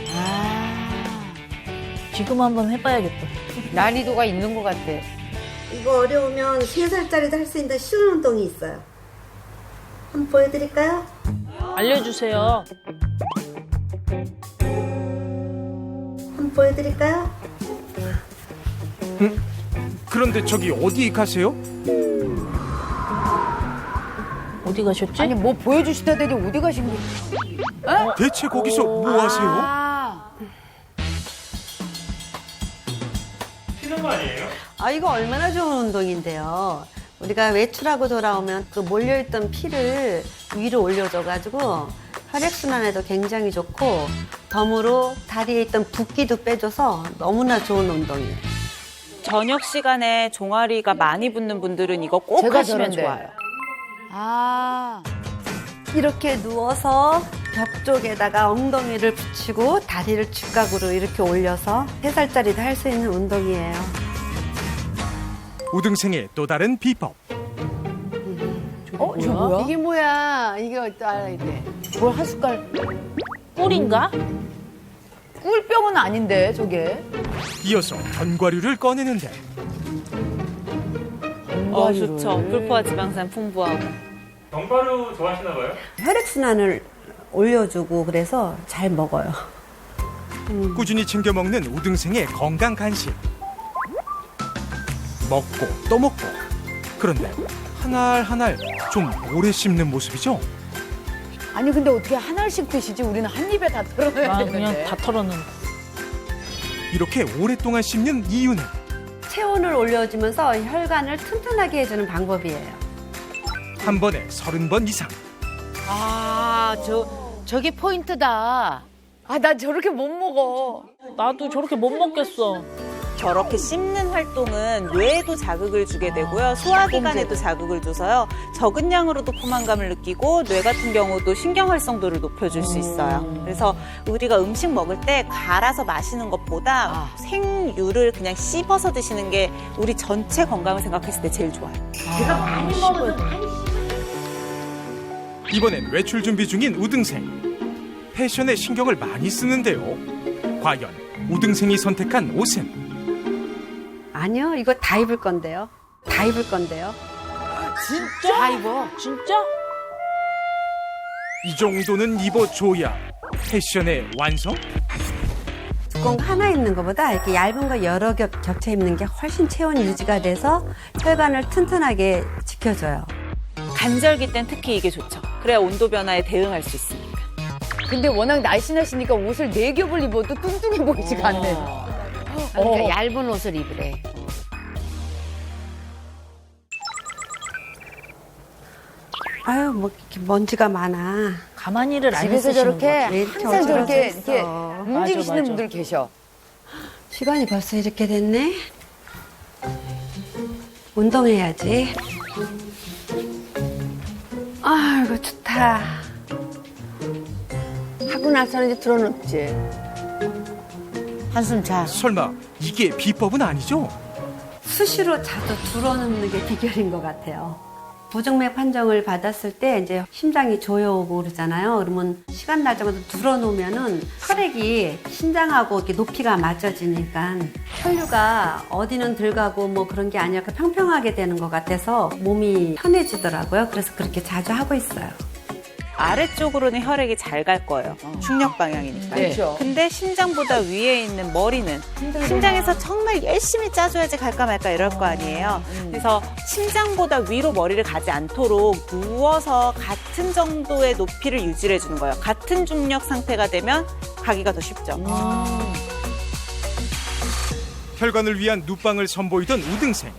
지금 한번 해봐야겠다. 난이도가 있는 것 같아. 이거 어려우면 3살짜리도 할 수 있는 쉬운 운동이 있어요. 한번 보여드릴까요? 알려주세요. 한번 보여드릴까요? 그런데 저기 어디 가세요? 어디 가셨지? 아니, 뭐 보여주시다더니 어디 가신 거예요? 대체 거기서 뭐 하세요? 아, 쉬는 거 아니에요? 아, 이거 얼마나 좋은 운동인데요. 우리가 외출하고 돌아오면 그 몰려있던 피를 위로 올려줘가지고 혈액순환에도 굉장히 좋고 덤으로 다리에 있던 붓기도 빼줘서 너무나 좋은 운동이에요. 저녁 시간에 종아리가 많이 붓는 분들은 이거 꼭 제가 하시면 저런데. 좋아요. 아. 이렇게 누워서 벽 쪽에다가 엉덩이를 붙이고 다리를 직각으로 이렇게 올려서 3살짜리도 할 수 있는 운동이에요. 우등생의 또 다른 비법. 저 뭐야? 이게 뭐야? 이게 또 알아야 돼. 뭘 한 숟갈. 꿀인가? 꿀병은 아닌데, 저게. 이어서 견과류를 꺼내는데 좋죠. 불포화 지방산 풍부하고. 견과류 좋아하시나 봐요? 혈액순환을 올려주고 그래서 잘 먹어요. 꾸준히 챙겨 먹는 우등생의 건강 간식. 먹고 또 먹고. 그런데 한 알 한 알 좀 오래 씹는 모습이죠? 아니, 근데 어떻게 한 알씩 드시지? 우리는 한 입에 다 털어놔야 아, 되는데. 그냥 다 털어놓는. 이렇게 오랫동안 씹는 이유는 체온을 올려주면서 혈관을 튼튼하게 해주는 방법이에요. 한 번에 30번 이상. 아, 저게 포인트다. 아, 나 저렇게 못 먹어. 나도 저렇게 못 먹겠어. 저렇게 씹는 활동은 뇌에도 자극을 주게 되고요. 소화기관에도 자극을 줘서요. 적은 양으로도 포만감을 느끼고 뇌 같은 경우도 신경 활성도를 높여줄 수 있어요. 그래서 우리가 음식 먹을 때 갈아서 마시는 것보다 생유를 그냥 씹어서 드시는 게 우리 전체 건강을 생각했을 때 제일 좋아요. 이번엔 외출 준비 중인 우등생. 패션에 신경을 많이 쓰는데요. 과연 우등생이 선택한 옷은? 아니요, 이거 다 입을 건데요. 다 입을 건데요. 진짜? 다 입어? 진짜? 이 정도는 입어줘야 패션의 완성? 두꺼운 거 하나 입는 것보다 이렇게 얇은 거 여러 겹 겹쳐 입는 게 훨씬 체온 유지가 돼서 혈관을 튼튼하게 지켜줘요. 간절기 땐 특히 이게 좋죠. 그래야 온도 변화에 대응할 수 있으니까. 근데 워낙 날씬하시니까 옷을 4겹을 입어도 뚱뚱해 보이지가 않네. 그러니까 얇은 옷을 입으래. 아유, 뭐 이렇게 먼지가 많아. 가만히를 안 집에서 쓰시는 저렇게 거지. 왜 이렇게 항상 저렇게 어지러져 이렇게 있어. 움직이시는 맞아. 분들 계셔. 시간이 벌써 이렇게 됐네. 운동해야지. 아이고, 좋다. 하고 나서는 이제 들어놓지. 한숨 자. 설마 이게 비법은 아니죠? 수시로 자주 들어놓는 게 비결인 것 같아요. 부정맥 판정을 받았을 때 이제 심장이 조여오고 그러잖아요. 그러면 시간 날 때마다 들어놓으면은 혈액이 심장하고 이렇게 높이가 맞춰지니까 혈류가 어디는 덜 가고 뭐 그런 게 아니라 평평하게 되는 것 같아서 몸이 편해지더라고요. 그래서 그렇게 자주 하고 있어요. 아래쪽으로는 혈액이 잘 갈 거예요. 중력 방향이니까. 네. 그렇죠. 근데 심장보다 위에 있는 머리는 심장에서 정말 열심히 짜줘야지 갈까 말까 이럴 거 아니에요. 그래서 심장보다 위로 머리를 가지 않도록 누워서 같은 정도의 높이를 유지해 주는 거예요. 같은 중력 상태가 되면 가기가 더 쉽죠. 혈관을 위한 눕방을 선보이던 우등생.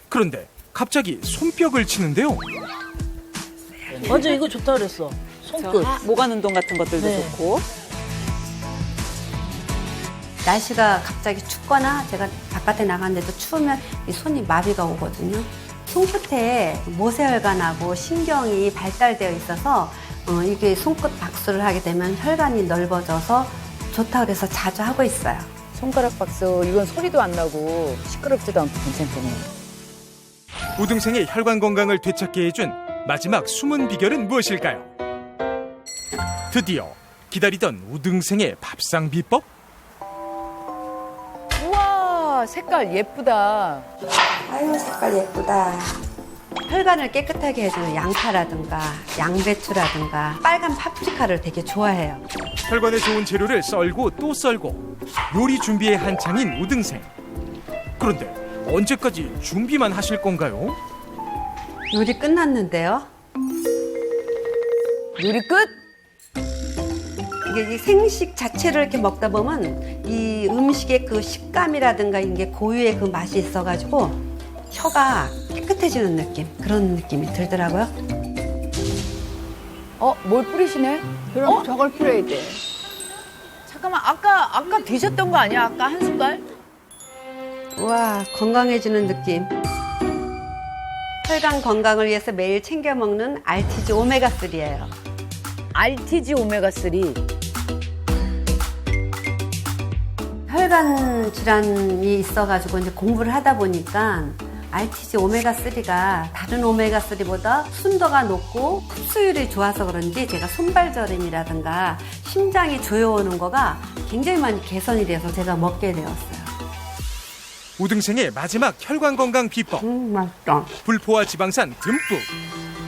그런데 갑자기 손뼉을 치는데요. 맞아, 이거 좋다 그랬어. 손끝. 모관 운동 같은 것들도 네. 좋고. 날씨가 갑자기 춥거나 제가 바깥에 나갔는데도 추우면 이 손이 마비가 오거든요. 손끝에 모세혈관하고 신경이 발달되어 있어서 이게 손끝 박수를 하게 되면 혈관이 넓어져서 좋다 그래서 자주 하고 있어요. 손가락 박수 이건 소리도 안 나고 시끄럽지도 않고 괜찮겠네요. 우등생의 혈관 건강을 되찾게 해준 마지막 숨은 비결은 무엇일까요? 드디어 기다리던 우등생의 밥상 비법? 우와 색깔 예쁘다. 아유 색깔 예쁘다. 혈관을 깨끗하게 해주는 양파라든가 양배추라든가 빨간 파프리카를 되게 좋아해요. 혈관에 좋은 재료를 썰고 또 썰고 요리 준비에 한창인 우등생. 그런데 언제까지 준비만 하실 건가요? 요리 끝났는데요. 요리 끝? 이게 이 생식 자체를 이렇게 먹다 보면 이 음식의 그 식감이라든가 이게 고유의 그 맛이 있어가지고 혀가 깨끗해지는 느낌, 그런 느낌이 들더라고요. 뭘 뿌리시네? 그럼 저걸 뿌려야 돼. 잠깐만 아까 드셨던 거 아니야? 아까 한 숟갈? 우와, 건강해지는 느낌. 혈관 건강을 위해서 매일 챙겨 먹는 RTG 오메가3예요. RTG 오메가3. 혈관 질환이 있어가지고 이제 공부를 하다 보니까 RTG 오메가3가 다른 오메가3보다 순도가 높고 흡수율이 좋아서 그런지 제가 손발저림이라든가 심장이 조여오는 거가 굉장히 많이 개선이 돼서 제가 먹게 되었어요. 우등생의 마지막 혈관 건강 비법. 맛있다. 불포화 지방산 듬뿍.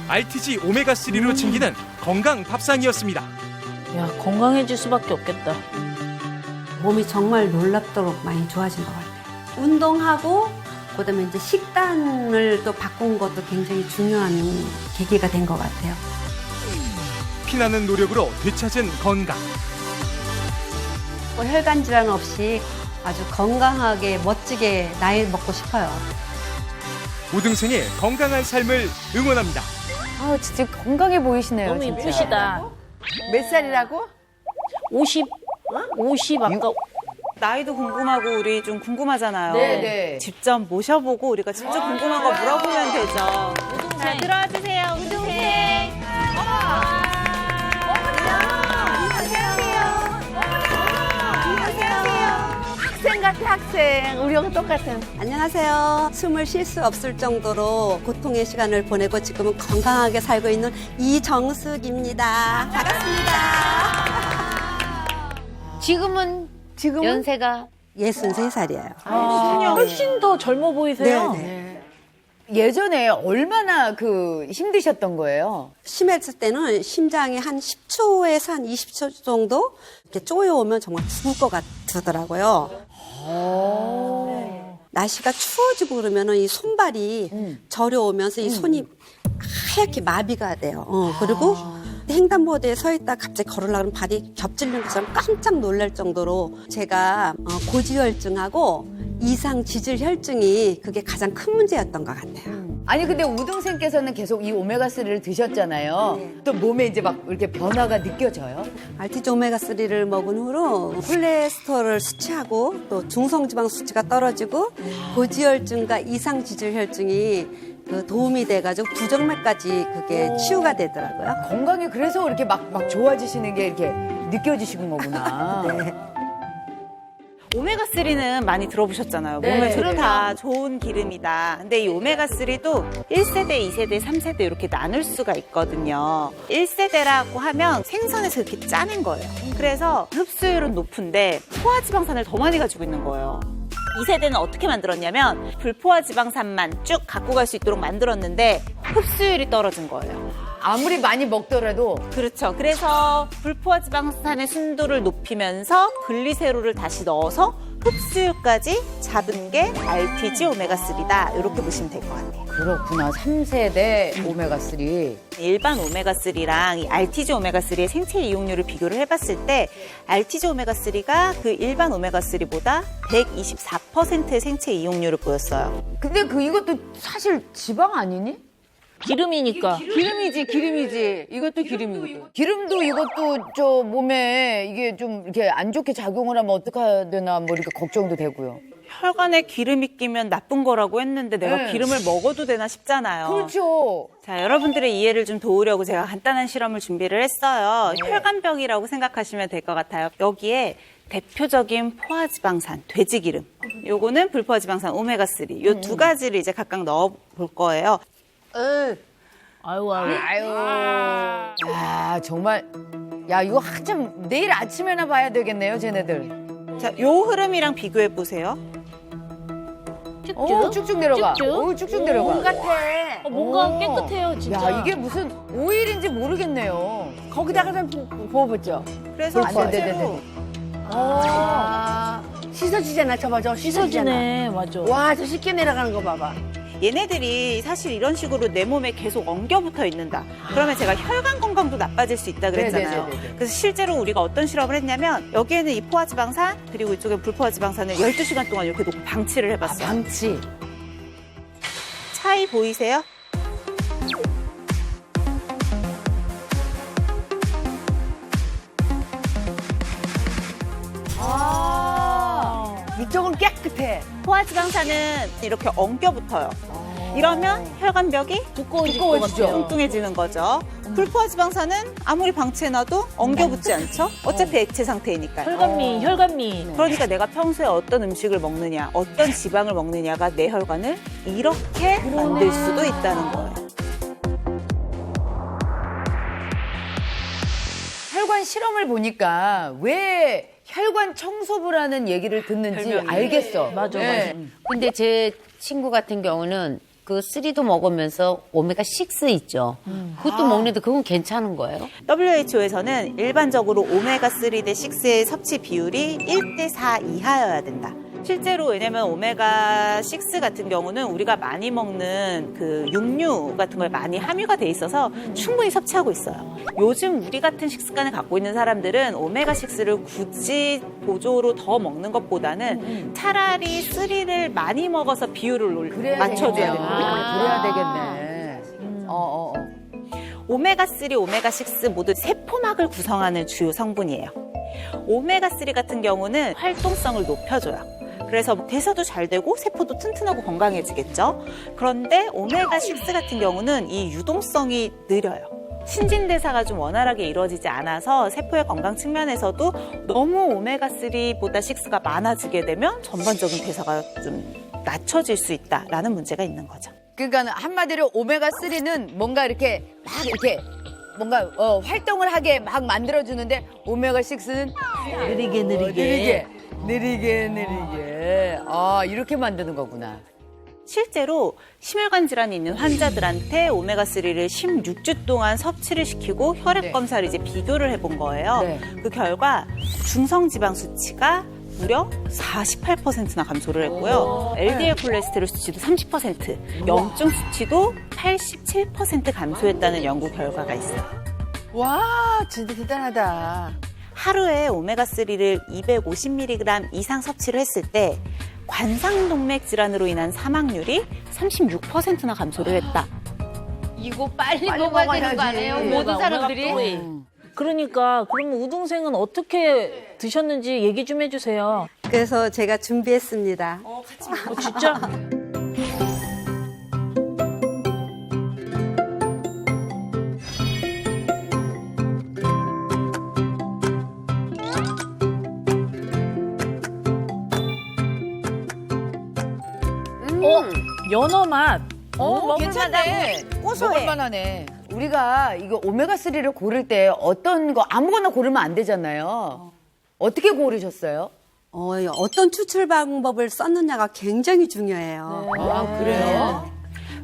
RTG 오메가3로 챙기는 건강 밥상이었습니다. 야, 건강해질 수밖에 없겠다. 몸이 정말 놀랍도록 많이 좋아진 것 같아요. 운동하고 그다음에 이제 식단을 또 바꾼 것도 굉장히 중요한 계기가 된 것 같아요. 피나는 노력으로 되찾은 건강. 혈관 질환 없이 아주 건강하게 멋지게 나이 먹고 싶어요. 우등생의 건강한 삶을 응원합니다. 아 진짜 건강해 보이시네요. 너무 진짜. 이쁘시다. 몇 살이라고? 50 아까 나이도 궁금하고 우리 좀 궁금하잖아요. 네. 직접 모셔보고 우리가 직접 궁금한 거 물어보면 되죠. 자, 들어와 주세요. 우등생. 학생 같아, 학생. 우리하고 똑같은. 안녕하세요. 숨을 쉴 수 없을 정도로 고통의 시간을 보내고 지금은 건강하게 살고 있는 이정숙입니다. 반갑습니다. 지금은 연세가 63살이에요. 훨씬 더 젊어 보이세요. 네. 예전에 얼마나 힘드셨던 거예요? 심했을 때는 심장이 한 10초에서 한 20초 정도 이렇게 쪼여오면 정말 죽을 것 같더라고요. 날씨가 추워지고 그러면은 이 손발이 저려오면서 이 손이 하얗게 마비가 돼요. 그리고 횡단보도에 서 있다 갑자기 걸으려면 발이 겹치는 것처럼 깜짝 놀랄 정도로 제가 고지혈증하고 이상 지질혈증이 그게 가장 큰 문제였던 것 같아요. 아니 근데 우등생께서는 계속 이 오메가3를 드셨잖아요. 또 몸에 이제 막 이렇게 변화가 느껴져요? RTG 오메가3를 먹은 후로 콜레스테롤 수치하고 또 중성지방 수치가 떨어지고 고지혈증과 이상 지질혈증이 도움이 돼가지고 부정맥까지 그게 치유가 되더라고요. 건강이 그래서 이렇게 막 좋아지시는 게 이렇게 느껴지시는 거구나. 네. 오메가3는 많이 들어보셨잖아요. 네, 몸에 그럼요. 좋다, 좋은 기름이다. 근데 이 오메가3도 1세대, 2세대, 3세대 이렇게 나눌 수가 있거든요. 1세대라고 하면 생선에서 이렇게 짜낸 거예요. 그래서 흡수율은 높은데 포화지방산을 더 많이 가지고 있는 거예요. 2세대는 어떻게 만들었냐면 불포화지방산만 쭉 갖고 갈 수 있도록 만들었는데 흡수율이 떨어진 거예요. 아무리 많이 먹더라도 그렇죠. 그래서 불포화지방산의 순도를 높이면서 글리세롤을 다시 넣어서 흡수율까지 잡은 게 RTG 오메가3다. 이렇게 보시면 될 것 같아요. 그렇구나. 3세대 오메가3. 일반 오메가3랑 이 RTG 오메가3의 생체 이용률을 비교를 해봤을 때 RTG 오메가3가 그 일반 오메가3보다 124%의 생체 이용률을 보였어요. 근데 이것도 사실 지방 아니니? 기름이니까. 기름이지. 이것도 기름이고. 기름도 이것도 저 몸에 이게 좀 이렇게 안 좋게 작용을 하면 어떡해야 되나 뭐 이렇게 걱정도 되고요. 혈관에 기름이 끼면 나쁜 거라고 했는데 내가 네. 기름을 먹어도 되나 싶잖아요. 그렇죠. 자, 여러분들의 이해를 좀 도우려고 제가 간단한 실험을 준비를 했어요. 혈관벽이라고 생각하시면 될 것 같아요. 여기에 대표적인 포화지방산, 돼지기름. 요거는 불포화지방산 오메가3. 요 두 가지를 이제 각각 넣어 볼 거예요. 아유. 야, 정말. 야, 이거 한참 내일 아침에나 봐야 되겠네요, 쟤네들. 자, 요 흐름이랑 비교해 보세요. 오, 쭉쭉 내려가. 쭉쭉. 오, 쭉쭉 내려가. 뭔가 오. 깨끗해요, 진짜. 야, 이게 무슨 오일인지 모르겠네요. 거기다가 좀 부어봤죠. 그래서 네네네. 씻어지잖아, 저거 씻어지네, 맞아. 와, 저 쉽게 내려가는 거 봐봐. 얘네들이 사실 이런 식으로 내 몸에 계속 엉겨 붙어 있는다. 그러면 제가 혈관 건강도 나빠질 수 있다 그랬잖아요. 네네네네. 그래서 실제로 우리가 어떤 실험을 했냐면 여기에는 이 포화지방산 그리고 이쪽에 불포화지방산을 12시간 동안 이렇게 놓고 방치를 해봤어요. 방치. 차이 보이세요? 이쪽은 깨끗해. 포화지방산은 이렇게 엉겨 붙어요. 이러면 혈관벽이 두꺼워지죠. 뚱뚱해지는 거죠. 불포화지방산은 아무리 방치해놔도 엉겨 붙지 않죠? 어차피 액체 상태이니까요. 혈관미. 그러니까 내가 평소에 어떤 음식을 먹느냐, 어떤 지방을 먹느냐가 내 혈관을 이렇게 만들 수도 있다는 거예요. 혈관 실험을 보니까 왜 혈관 청소부라는 얘기를 듣는지 알겠어. 맞아. 근데 제 친구 같은 경우는 그 3도 먹으면서 오메가6 있죠. 그것도 먹는데 그건 괜찮은 거예요? WHO에서는 일반적으로 오메가3 대 6의 섭취 비율이 1대4 이하여야 된다. 실제로 왜냐면 오메가6 같은 경우는 우리가 많이 먹는 그 육류 같은 거에 많이 함유가 돼 있어서 충분히 섭취하고 있어요. 요즘 우리 같은 식습관을 갖고 있는 사람들은 오메가6를 굳이 보조로 더 먹는 것보다는 차라리 3를 많이 먹어서 비율을 맞춰줘야 됩니다. 그래야 되겠네. 오메가3, 오메가6 모두 세포막을 구성하는 주요 성분이에요. 오메가3 같은 경우는 활동성을 높여줘요. 그래서 대사도 잘 되고 세포도 튼튼하고 건강해지겠죠. 그런데 오메가6 같은 경우는 이 유동성이 느려요. 신진대사가 좀 원활하게 이루어지지 않아서 세포의 건강 측면에서도 너무 오메가3보다 6가 많아지게 되면 전반적인 대사가 좀 낮춰질 수 있다라는 문제가 있는 거죠. 그러니까 한마디로 오메가3는 뭔가 이렇게 막 이렇게 뭔가 활동을 하게 막 만들어주는데 오메가6는 느리게. 아, 이렇게 만드는 거구나. 실제로 심혈관 질환이 있는 환자들한테 오메가3를 16주 동안 섭취를 시키고 혈액 검사를 이제 비교를 해본 거예요. 네. 그 결과 중성 지방 수치가 무려 48%나 감소를 했고요. LDL 콜레스테롤 수치도 30%, 염증 수치도 87% 감소했다는 연구 결과가 있어요. 와, 진짜 대단하다. 하루에 오메가3를 250mg 이상 섭취를 했을 때 관상동맥 질환으로 인한 사망률이 36%나 감소를 했다. 이거 빨리 먹어야 되는 거 아니에요? 모든 사람들이? 그러니까 그러면 우동생은 어떻게 드셨는지 얘기 좀 해주세요. 그래서 제가 준비했습니다. 진짜? 연어 맛. 괜찮네. 먹을 만하네. 우리가 이거 오메가3를 고를 때 어떤 거 아무거나 고르면 안 되잖아요. 어떻게 고르셨어요? 어떤 추출 방법을 썼느냐가 굉장히 중요해요. 아, 그래요?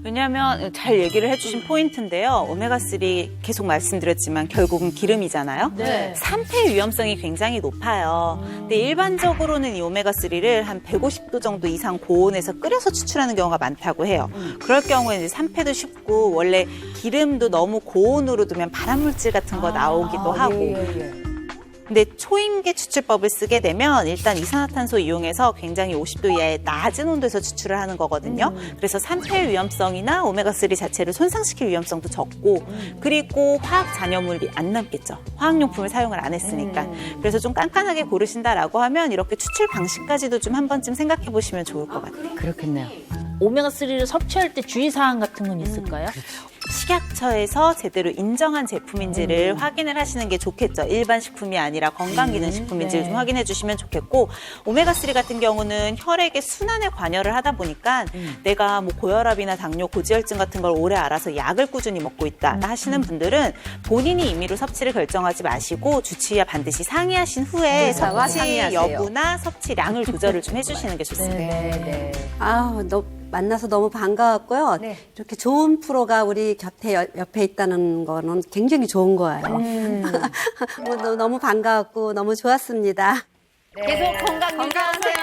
왜냐하면 잘 얘기를 해주신 포인트인데요. 오메가3 계속 말씀드렸지만 결국은 기름이잖아요. 네. 산패 위험성이 굉장히 높아요. 근데 일반적으로는 이 오메가3를 한 150도 정도 이상 고온에서 끓여서 추출하는 경우가 많다고 해요. 그럴 경우에 이제 산패도 쉽고 원래 기름도 너무 고온으로 두면 발암물질 같은 거 나오기도 하고. 근데 초임계 추출법을 쓰게 되면 일단 이산화탄소 이용해서 굉장히 50도 이하의 낮은 온도에서 추출을 하는 거거든요. 그래서 산패 위험성이나 오메가3 자체를 손상시킬 위험성도 적고 그리고 화학 잔여물이 안 남겠죠. 화학용품을 사용을 안 했으니까. 그래서 좀 깐깐하게 고르신다라고 하면 이렇게 추출 방식까지도 좀 한 번쯤 생각해 보시면 좋을 것 같아요. 그렇겠네요. 오메가3를 섭취할 때 주의사항 같은 건 있을까요? 식약처에서 제대로 인정한 제품인지를 확인을 하시는 게 좋겠죠. 일반 식품이 아니라 건강기능식품인지를 좀 확인해 주시면 좋겠고 오메가3 같은 경우는 혈액의 순환에 관여를 하다 보니까 내가 뭐 고혈압이나 당뇨, 고지혈증 같은 걸 오래 알아서 약을 꾸준히 먹고 있다 하시는 분들은 본인이 임의로 섭취를 결정하지 마시고 주치의와 반드시 상의하신 후에 섭취 여부나 섭취량을 조절을 좀 해주시는 게 좋습니다. 만나서 너무 반가웠고요. 이렇게 좋은 프로가 우리 옆에 있다는 거는 굉장히 좋은 거예요. 너무 반가웠고 너무 좋았습니다. 계속 건강하세요.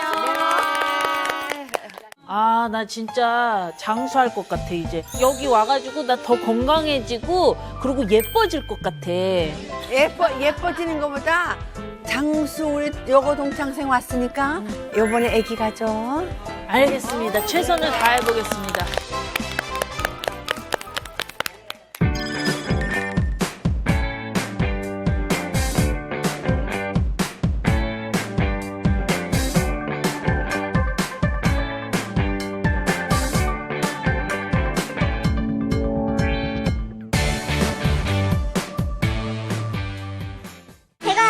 아, 나 진짜 장수할 것 같아, 이제. 여기 와가지고 나 더 건강해지고, 그리고 예뻐질 것 같아. 예뻐지는 것보다 장수 우리 여고 동창생 왔으니까 요번에 애기 가져. 알겠습니다. 최선을 다해보겠습니다. 제가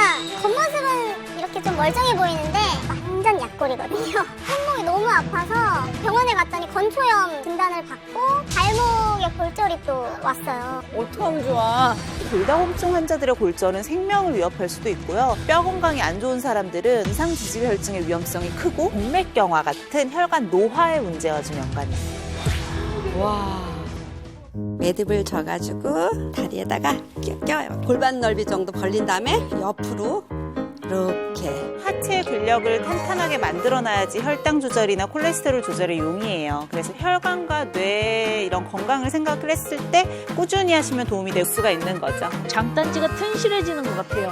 겉모습은 이렇게 좀 멀쩡해 보이는데 완전 약골이거든요. 손목이 너무 아파서 병원에 갔더니 건초염 진단을 받고 발목에 골절이 또 왔어요. 어떡하면 좋아. 골다공증 환자들의 골절은 생명을 위협할 수도 있고요. 뼈 건강이 안 좋은 사람들은 이상지지혈증의 위험성이 크고 동맥경화 같은 혈관 노화의 문제와 좀 연관이 있어요. 매듭을 져가지고 다리에다가 껴요. 골반 넓이 정도 벌린 다음에 옆으로 이렇게. 하체 근력을 탄탄하게 만들어놔야지 혈당 조절이나 콜레스테롤 조절에 용이해요. 그래서 혈관과 뇌 이런 건강을 생각을 했을 때 꾸준히 하시면 도움이 될 수가 있는 거죠. 장단지가 튼실해지는 것 같아요.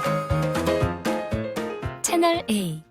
채널 A